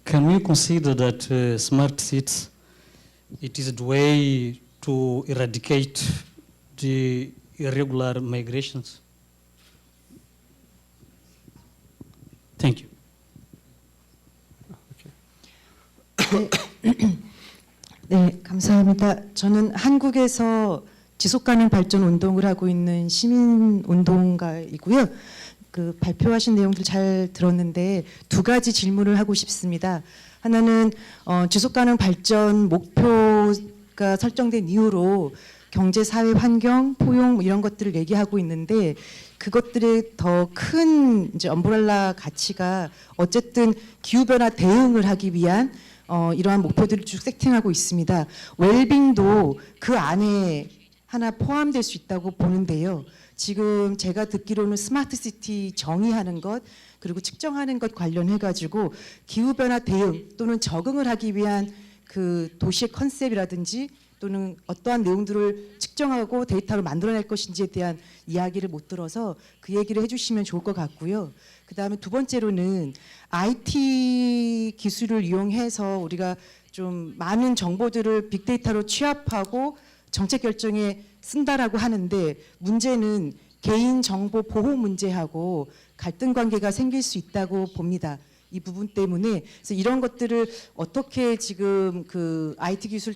Speaker 9: can we consider that smart cities, it is the way to eradicate the irregular migrations? Thank you.
Speaker 10: 네, 감사합니다. 저는 한국에서 지속가능 발전 운동을 하고 있는 시민 운동가이고요. 그 발표하신 내용들 잘 들었는데 두 가지 질문을 하고 싶습니다. 하나는 지속가능 발전 목표가 설정된 이후로 경제, 사회, 환경, 포용 뭐 이런 것들을 얘기하고 있는데 그것들의 더 큰 이제 엄브렐라 가치가 어쨌든 기후 변화 대응을 하기 위한 이러한 목표들을 쭉 세팅하고 있습니다. 웰빙도 그 안에 하나 포함될 수 있다고 보는데요. 지금 제가 듣기로는 스마트 시티 정의하는 것 그리고 측정하는 것 관련해 가지고 기후 변화 대응 또는 적응을 하기 위한 그 도시의 컨셉이라든지 또는 어떠한 내용들을 측정하고 데이터로 만들어낼 것인지에 대한 이야기를 못 들어서 그 얘기를 해주시면 좋을 것 같고요. 그 다음에 두 번째로는 IT 기술을 이용해서 우리가 좀 많은 정보들을 빅데이터로 취합하고 정책 결정에 쓴다라고 하는데 문제는 개인 정보 보호 문제하고 갈등 관계가 생길 수 있다고 봅니다. 이 부분 때문에 그래서 이런 것들을 어떻게 지금 그 IT 기술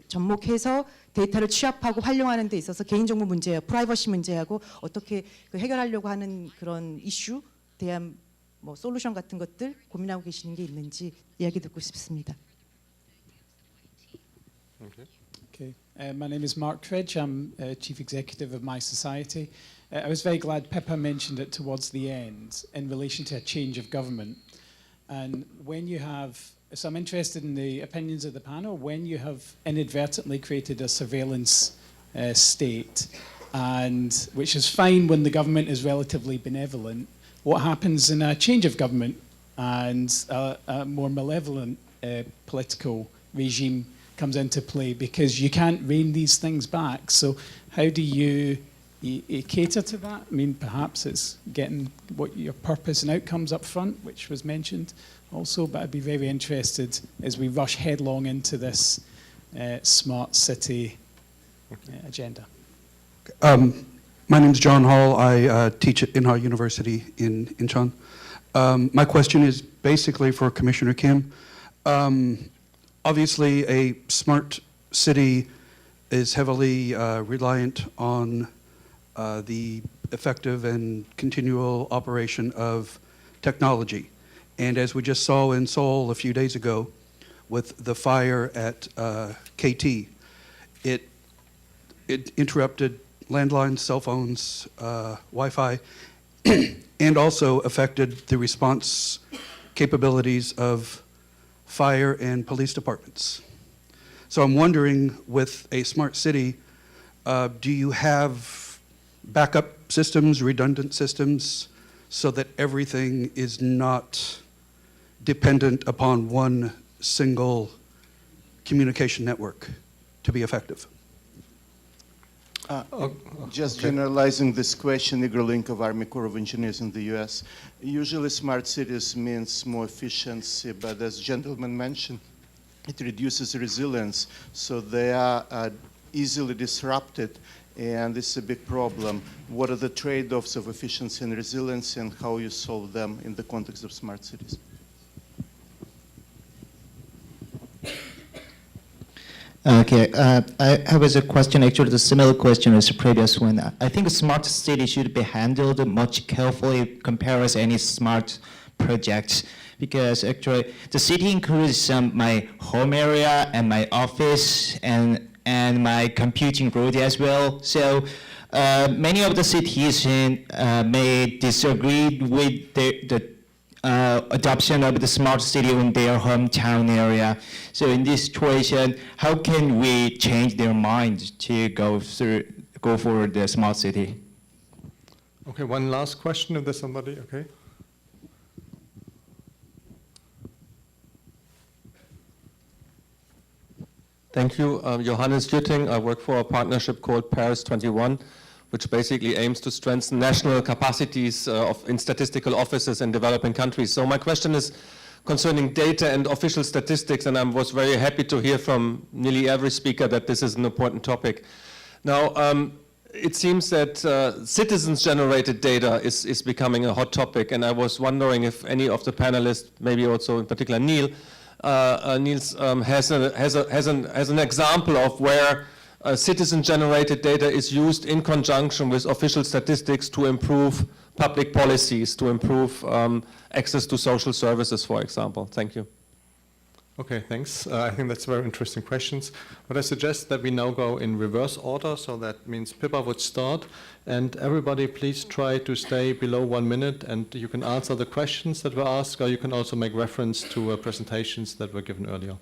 Speaker 10: 접목해서 데이터를 취합하고 활용하는 데 있어서 개인정보 문제, 프라이버시 문제하고 어떻게 그 해결하려고 하는 그런 이슈 대한 뭐 솔루션 같은 것들 고민하고 계시는 게 있는지 이야기 듣고 싶습니다.
Speaker 11: Okay. My name is Mark Cridge. I'm Chief Executive of My Society. I was very glad Pippa mentioned it towards the end in relation to a change of government. And when you have, so I'm interested in the opinions of the panel, when you have inadvertently created a surveillance state, and which is fine when the government is relatively benevolent, what happens in a change of government and a more malevolent political regime comes into play, because you can't rein these things back. So how do you cater to that? I mean, perhaps it's getting what your purpose and outcomes up front, which was mentioned also, but I'd be very interested as we rush headlong into this smart city agenda.
Speaker 12: My name is John Hall. I teach at Inha University in Incheon. My question is basically for Commissioner Kim. Obviously, a smart city is heavily reliant on the effective and continual operation of technology. And as we just saw in Seoul a few days ago with the fire at KT, it interrupted landlines, cell phones, Wi-Fi, and also affected the response capabilities of fire and police departments. So I'm wondering, with a smart city, do you have backup systems, redundant systems, so that everything is not dependent upon one single communication network to be effective?
Speaker 13: Just
Speaker 1: okay.
Speaker 13: generalizing this question, Igor Link of Army Corps of Engineers in the US. Usually smart cities means more efficiency, but as gentlemen mentioned, it reduces resilience, so they are easily disrupted, and this is a big problem. What are the trade-offs of efficiency and resilience, and how you solve them in the context of smart cities?
Speaker 14: Okay, I have a question, actually the similar question as the previous one. I think a smart city should be handled much carefully compared with any smart projects, because actually the city includes my home area and my office and my computing road as well. So many of the cities may disagree with the adoption of the smart city in their hometown area. So in this situation, how can we change their mind to go for the smart city?
Speaker 1: Okay, one last question if there's somebody, okay.
Speaker 15: Thank you. Johannes Jutting. I work for a partnership called Paris 21, which basically aims to strengthen national capacities in statistical offices in developing countries. So my question is concerning data and official statistics, and I was very happy to hear from nearly every speaker that this is an important topic. Now, it seems that citizens-generated data is becoming a hot topic, and I was wondering if any of the panelists, maybe also in particular Niels, has an example of where citizen-generated data is used in conjunction with official statistics to improve public policies, to improve access to social services, for example. Thank you.
Speaker 1: Okay, thanks. I think that's very interesting questions. But I suggest that we now go in reverse order, so that means Pippa would start, and everybody please try to stay below 1 minute, and you can answer the questions that were asked, or you can also make reference to presentations that were given earlier.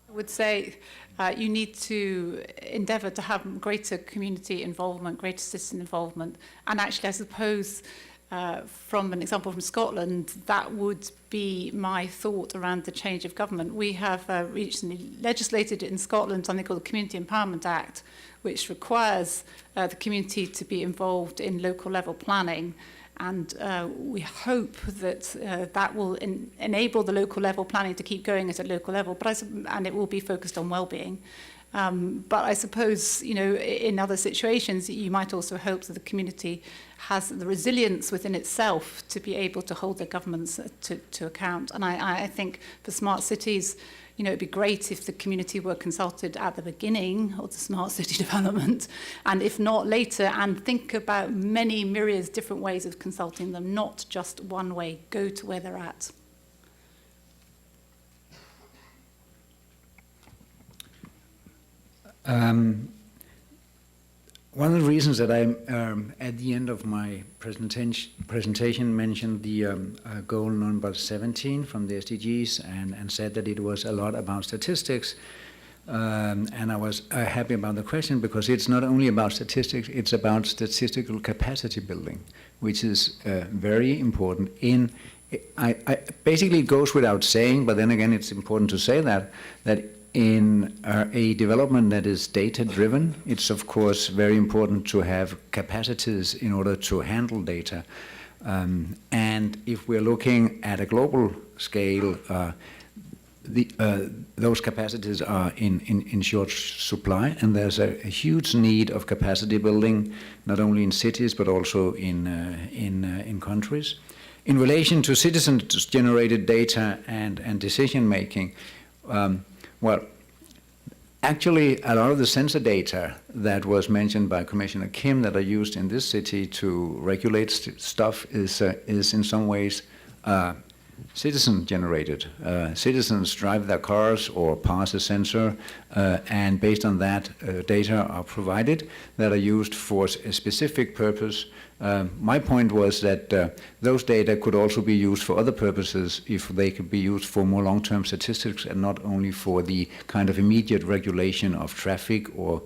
Speaker 7: I would say you need to endeavour to have greater community involvement, greater citizen involvement. And actually, I suppose, from an example from Scotland, that would be my thought around the change of government. We have recently legislated in Scotland something called the Community Empowerment Act, which requires the community to be involved in local level planning. And we hope that that will enable the local level planning to keep going at a local level, and it will be focused on well-being. But I suppose, you know, in other situations, you might also hope that the community has the resilience within itself to be able to hold their governments to account. And I think for smart cities, you know, it'd be great if the community were consulted at the beginning of the smart city development, and if not later, and think about many myriad different ways of consulting them, not just one way, go to where they're at.
Speaker 6: One of the reasons that I, at the end of my presentation mentioned the goal number 17 from the SDGs and said that it was a lot about statistics. And I was happy about the question because it's not only about statistics, it's about statistical capacity building, which is very important. Basically, it goes without saying, but then again, it's important to say that in a development that is data-driven, it's of course very important to have capacities in order to handle data. And if we're looking at a global scale, those capacities are in short supply, and there's a huge need of capacity building, not only in cities but also in countries. In relation to citizen-generated data and decision-making, well, actually, a lot of the sensor data that was mentioned by Commissioner Kim that are used in this city to regulate stuff is in some ways citizen-generated. Citizens drive their cars or pass a sensor, and based on that, data are provided that are used for a specific purpose My point was that those data could also be used for other purposes if they could be used for more long-term statistics and not only for the kind of immediate regulation of traffic or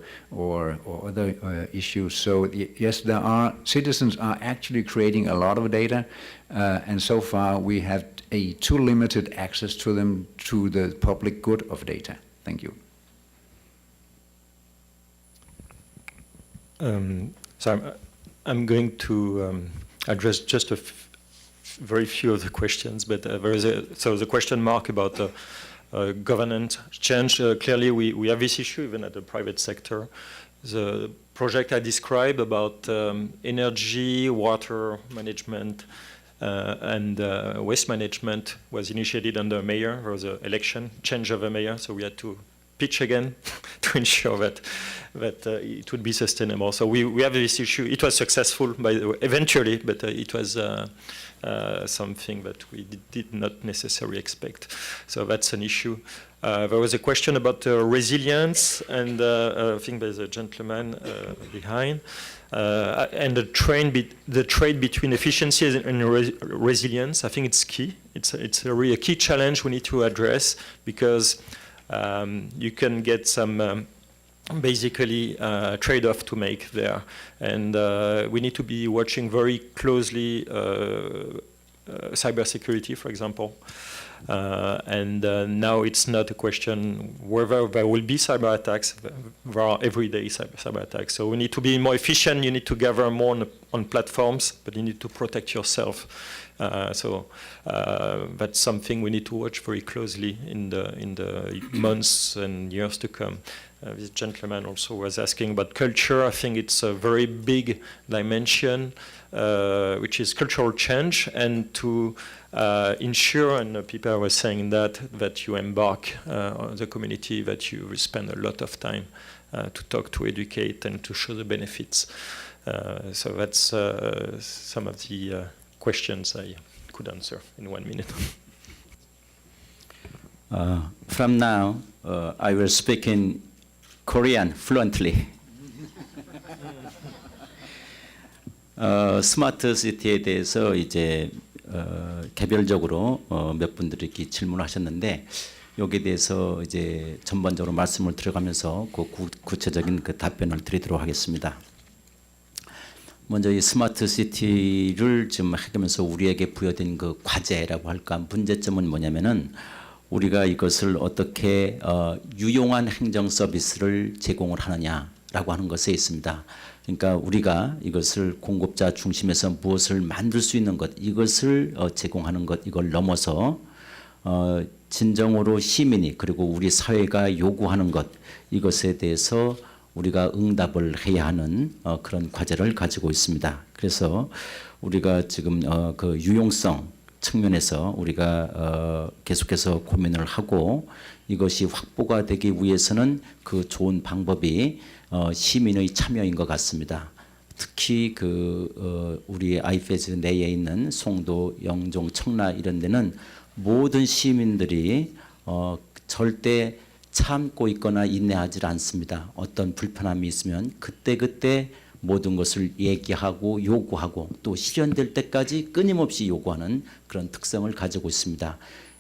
Speaker 6: other issues. So yes, citizens are actually creating a lot of data, and so far we have a too limited access to them to the public good of data. Thank you.
Speaker 5: So I'm going to address just very few of the questions, but there is the question mark about governance change. Clearly, we have this issue even at the private sector. The project I described about energy, water management, and waste management was initiated under a mayor. There was an election, change of a mayor, so we had to pitch again to ensure that it would be sustainable. So we have this issue. It was successful by the way, eventually, but it was something that we did not necessarily expect. So that's an issue. There was a question about resilience, and I think there's a gentleman behind, and the trade between efficiency and resilience. I think it's key. It's really a key challenge we need to address, because you can get some basically trade-off to make there, and we need to be watching very closely cybersecurity, for example. And now it's not a question whether there will be cyber attacks. There are everyday cyber attacks. So we need to be more efficient. You need to gather more on platforms, but you need to protect yourself. So that's something we need to watch very closely in the months and years to come. This gentleman also was asking about culture. I think it's a very big dimension, which is cultural change, and to ensure, and people were saying that you embark on the community, that you spend a lot of time to talk, to educate, and to show the benefits. So that's some of the questions I could answer in 1 minute.
Speaker 4: From now, I will speak in Korean fluently. 스마트 시티에 대해서 이제 개별적으로 몇 분들이 이렇게 질문을 하셨는데, 여기에 대해서 이제 전반적으로 말씀을 들어가면서 그 구체적인 그 답변을 드리도록 하겠습니다. 먼저 이 스마트 시티를 지금 해가면서 우리에게 부여된 그 과제라고 할까, 문제점은 뭐냐면은 우리가 이것을 어떻게 유용한 행정 서비스를 제공을 하느냐라고 하는 것에 있습니다. 그러니까 우리가 이것을 공급자 중심에서 무엇을 만들 수 있는 것, 이것을 제공하는 것, 이걸 넘어서 진정으로 시민이, 그리고 우리 사회가 요구하는 것, 이것에 대해서 우리가 응답을 해야 하는 그런 과제를 가지고 있습니다. 그래서 우리가 지금 그 유용성 측면에서 우리가 계속해서 고민을 하고, 이것이 확보가 되기 위해서는 그 좋은 방법이 시민의 참여인 것 같습니다. 특히 그 우리 아이페즈 내에 있는 송도, 영종, 청라 이런 데는 모든 시민들이 절대 참고 있거나 인내하지 않습니다. 어떤 불편함이 있으면 그때그때 모든 것을 얘기하고 요구하고 또 실현될 때까지 끊임없이 요구하는 그런 특성을 가지고 있습니다.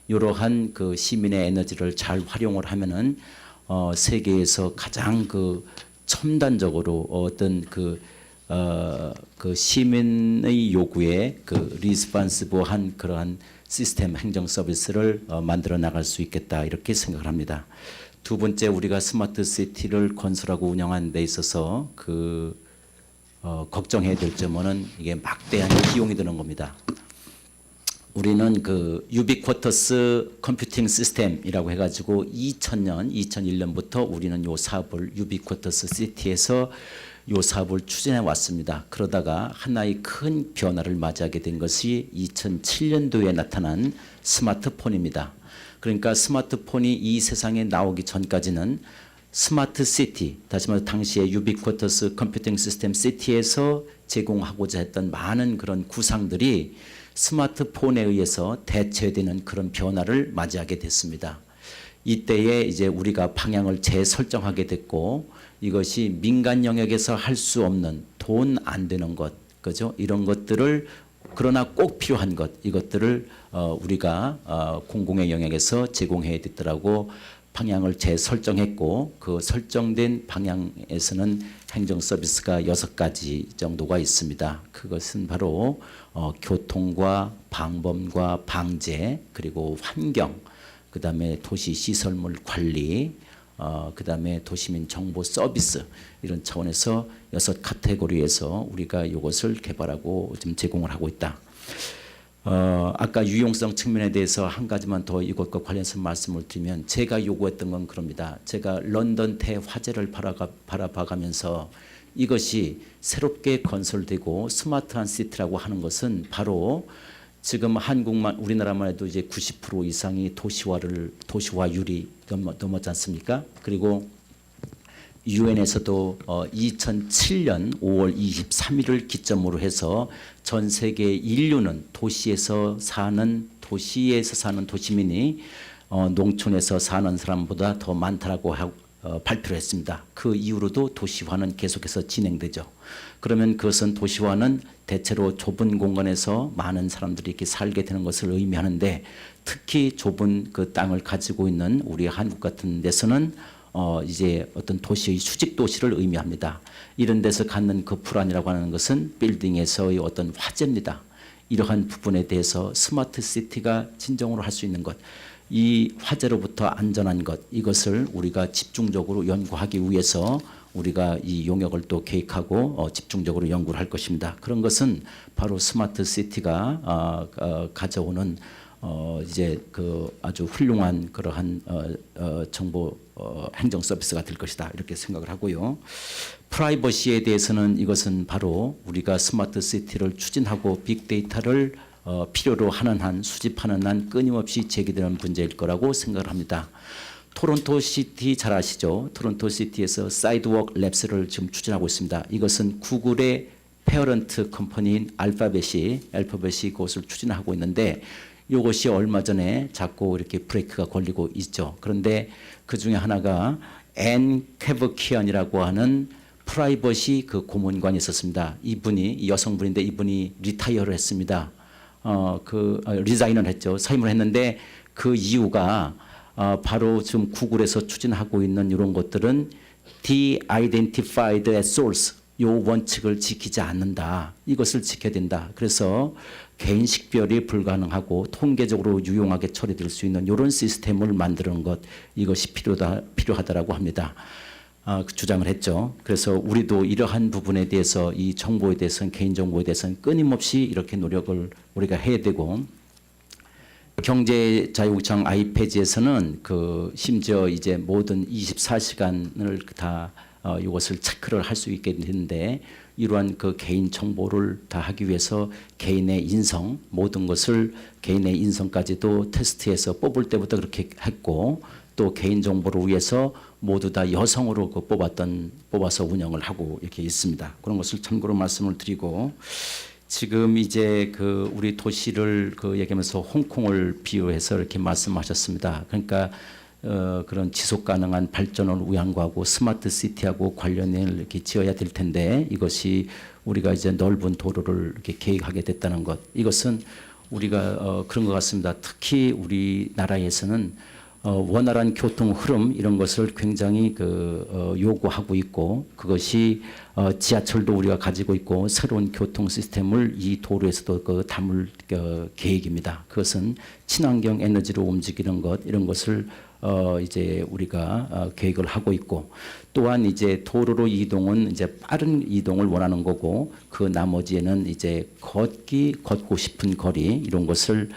Speaker 4: 이러한 그 시민의 에너지를 잘 활용을 하면은 세계에서 가장 그 첨단적으로 어떤 그 시민의 요구에 그 리스폰시브한 그러한 시스템 행정 서비스를 만들어 나갈 수 있겠다, 이렇게 생각을 합니다. 두 번째, 우리가 스마트 시티를 건설하고 운영하는 데 있어서 걱정해야 될 점은 이게 막대한 비용이 드는 겁니다. 우리는 그 유비쿼터스 컴퓨팅 시스템이라고 해가지고 2000년, 2001년부터 우리는 요 사업을 유비쿼터스 시티에서 요 사업을 추진해 왔습니다. 그러다가 하나의 큰 변화를 맞이하게 된 것이 2007년도에 나타난 스마트폰입니다. 그러니까 스마트폰이 이 세상에 나오기 전까지는 스마트 시티, 다시 말해서 당시에 유비쿼터스 컴퓨팅 시스템 시티에서 제공하고자 했던 많은 그런 구상들이 스마트폰에 의해서 대체되는 그런 변화를 맞이하게 됐습니다. 이때에 이제 우리가 방향을 재설정하게 됐고, 이것이 민간 영역에서 할 수 없는 돈 안 되는 것, 그죠? 이런 것들을 그러나 꼭 필요한 것 이것들을 우리가 공공의 영역에서 제공해야 되더라고 방향을 재설정했고 그 설정된 방향에서는 행정 서비스가 6가지 정도가 있습니다. 그것은 바로 교통과 방범과 방제 그리고 환경 그다음에 도시 시설물 관리 그다음에 도시민 정보 서비스 이런 차원에서 6카테고리에서 우리가 이것을 개발하고 지금 제공을 하고 있다. 아까 유용성 측면에 대해서 한 가지만 더 이것과 관련해서 말씀을 드리면 제가 요구했던 건 그럽니다. 제가 런던 대화재를 바라봐가면서 이것이 새롭게 건설되고 스마트한 시티라고 하는 것은 바로 지금 우리나라만 해도 이제 90% 이상이 도시화율이 넘었지 않습니까? 그리고 유엔에서도 2007년 5월 23일을 기점으로 해서 전 세계 인류는 도시에서 사는 도시민이 농촌에서 사는 사람보다 더 많다라고 발표를 했습니다. 그 이후로도 도시화는 계속해서 진행되죠. 그러면 그것은 도시화는 대체로 좁은 공간에서 많은 사람들이 이렇게 살게 되는 것을 의미하는데 특히 좁은 그 땅을 가지고 있는 우리 한국 같은 데서는 이제 어떤 도시의 수직 도시를 의미합니다. 이런 데서 갖는 그 불안이라고 하는 것은 빌딩에서의 어떤 화재입니다. 이러한 부분에 대해서 스마트 시티가 진정으로 할 수 있는 것, 이 화재로부터 안전한 것, 이것을 우리가 집중적으로 연구하기 위해서 우리가 이 용역을 또 계획하고 집중적으로 연구를 할 것입니다. 그런 것은 바로 스마트 시티가 가져오는 이제 그 아주 훌륭한 그러한 정보 행정 서비스가 될 것이다 이렇게 생각을 하고요. 프라이버시에 대해서는 이것은 바로 우리가 스마트 시티를 추진하고 빅데이터를 필요로 하는 한 수집하는 한 끊임없이 제기되는 문제일 거라고 생각을 합니다. 토론토 시티 잘 아시죠? 토론토 시티에서 사이드워크 랩스를 지금 추진하고 있습니다. 이것은 구글의 페어런트 컴퍼니인 알파벳이 그것을 추진하고 있는데 이것이 얼마 전에 자꾸 이렇게 브레이크가 걸리고 있죠. 그런데 그 중에 하나가 앤 캐버키안이라고 하는 프라이버시 그 고문관이 있었습니다. 이분이 여성분인데 이분이 리타이어를 했습니다. 리자인을 했죠. 사임을 했는데 그 이유가 바로 지금 구글에서 추진하고 있는 이런 것들은 de-identified as source 요 원칙을 지키지 않는다. 이것을 지켜야 된다. 그래서 개인 식별이 불가능하고 통계적으로 유용하게 처리될 수 있는 이런 시스템을 만드는 것 이것이 필요하다라고 합니다. 주장을 했죠. 그래서 우리도 이러한 부분에 대해서 이 정보에 대해서는 개인정보에 대해서는 끊임없이 이렇게 노력을 우리가 해야 되고 경제자유구청 아이패지에서는 그 심지어 이제 모든 24시간을 다 이것을 체크를 할 수 있게 되는데 이러한 그 개인 정보를 다 하기 위해서 개인의 인성 모든 것을 개인의 인성까지도 테스트해서 뽑을 때부터 그렇게 했고 또 개인 정보를 위해서 모두 다 여성으로 뽑아서 운영을 하고 이렇게 있습니다. 그런 것을 참고로 말씀을 드리고 지금 이제 그 우리 도시를 그 얘기하면서 홍콩을 비유해서 이렇게 말씀하셨습니다. 그러니까 그런 지속 가능한 발전을 위한 거하고 스마트 시티하고 관련해 이렇게 지어야 될 텐데 이것이 우리가 이제 넓은 도로를 이렇게 계획하게 됐다는 것 이것은 우리가 그런 것 같습니다. 특히 우리나라에서는 원활한 교통 흐름 이런 것을 굉장히 요구하고 있고 그것이 지하철도 우리가 가지고 있고 새로운 교통 시스템을 이 도로에서도 담을 계획입니다. 그것은 친환경 에너지로 움직이는 것 이런 것을 이제 우리가 계획을 하고 있고 또한 이제 도로로 이동은 이제 빠른 이동을 원하는 거고 그 나머지에는 이제 걷고 싶은 거리 이런 것을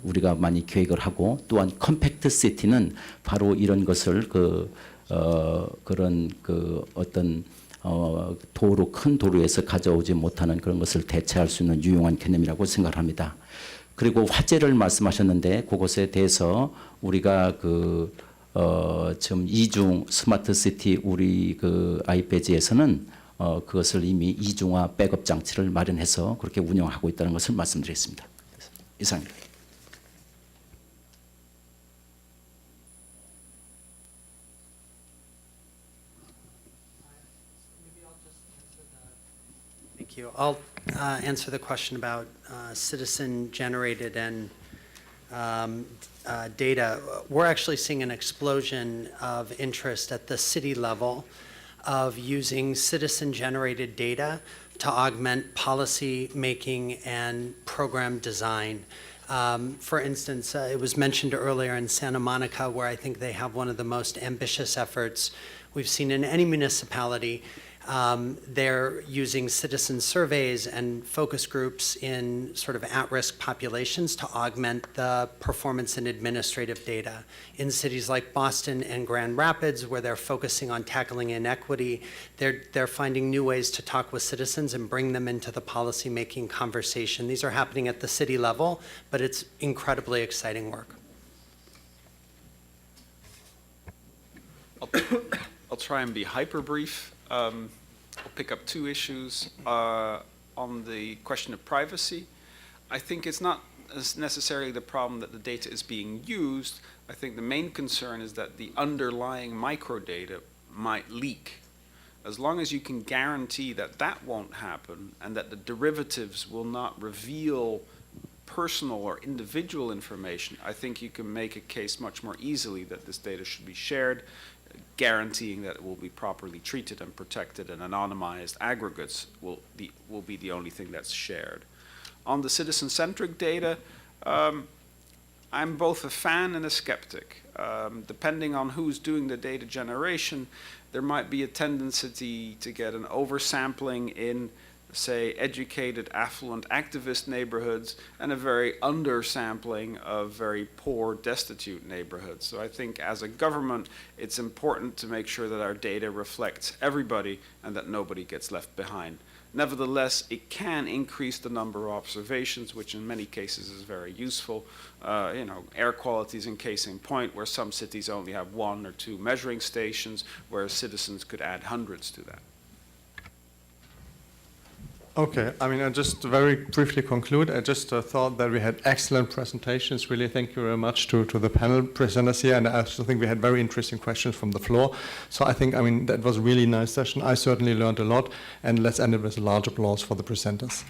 Speaker 4: 우리가 많이 계획을 하고 또한 컴팩트 시티는 바로 이런 것을 그런 어떤 큰 도로에서 가져오지 못하는 그런 것을 대체할 수 있는 유용한 개념이라고 생각합니다. 그리고 화재를 말씀하셨는데 그것에 대해서 우리가 지금 이중 스마트 시티 우리 아이패지에서는 그것을 이미 이중화 백업 장치를 마련해서 그렇게 운영하고 있다는 것을 말씀드리겠습니다. 이상입니다.
Speaker 3: Thank you. I'll answer the question about citizen-generated and data. We're actually seeing an explosion of interest at the city level of using citizen-generated data to augment policy making and program design. For instance, it was mentioned earlier in Santa Monica, where I think they have one of the most ambitious efforts we've seen in any municipality. They're using citizen surveys and focus groups in sort of at-risk populations to augment the performance and administrative data. In cities like Boston and Grand Rapids, where they're focusing on tackling inequity, they're finding new ways to talk with citizens and bring them into the policy-making conversation. These are happening at the city level, but it's incredibly exciting work.
Speaker 2: I'll try and be hyper brief. I'll pick up two issues on the question of privacy. I think it's not necessarily the problem that the data is being used. I think the main concern is that the underlying microdata might leak. As long as you can guarantee that that won't happen and that the derivatives will not reveal personal or individual information, I think you can make a case much more easily that this data should be shared, guaranteeing that it will be properly treated and protected, and anonymized aggregates will be the only thing that's shared. On the citizen-centric data, I'm both a fan and a skeptic. Depending on who's doing the data generation, there might be a tendency to get an oversampling in, say, educated, affluent, activist neighborhoods, and a very undersampling of very poor, destitute neighborhoods. So I think as a government, it's important to make sure that our data reflects everybody and that nobody gets left behind. Nevertheless, it can increase the number of observations, which in many cases is very useful. Air quality is in case in point, where some cities only have 1 or 2 measuring stations, whereas citizens could add hundreds to that.
Speaker 1: Okay, I mean, I just very briefly conclude. I just thought that we had excellent presentations. Really, thank you very much to the panel presenters here, and I also think we had very interesting questions from the floor. So I think, I mean, that was a really nice session. I certainly learned a lot, and let's end it with a large applause for the presenters.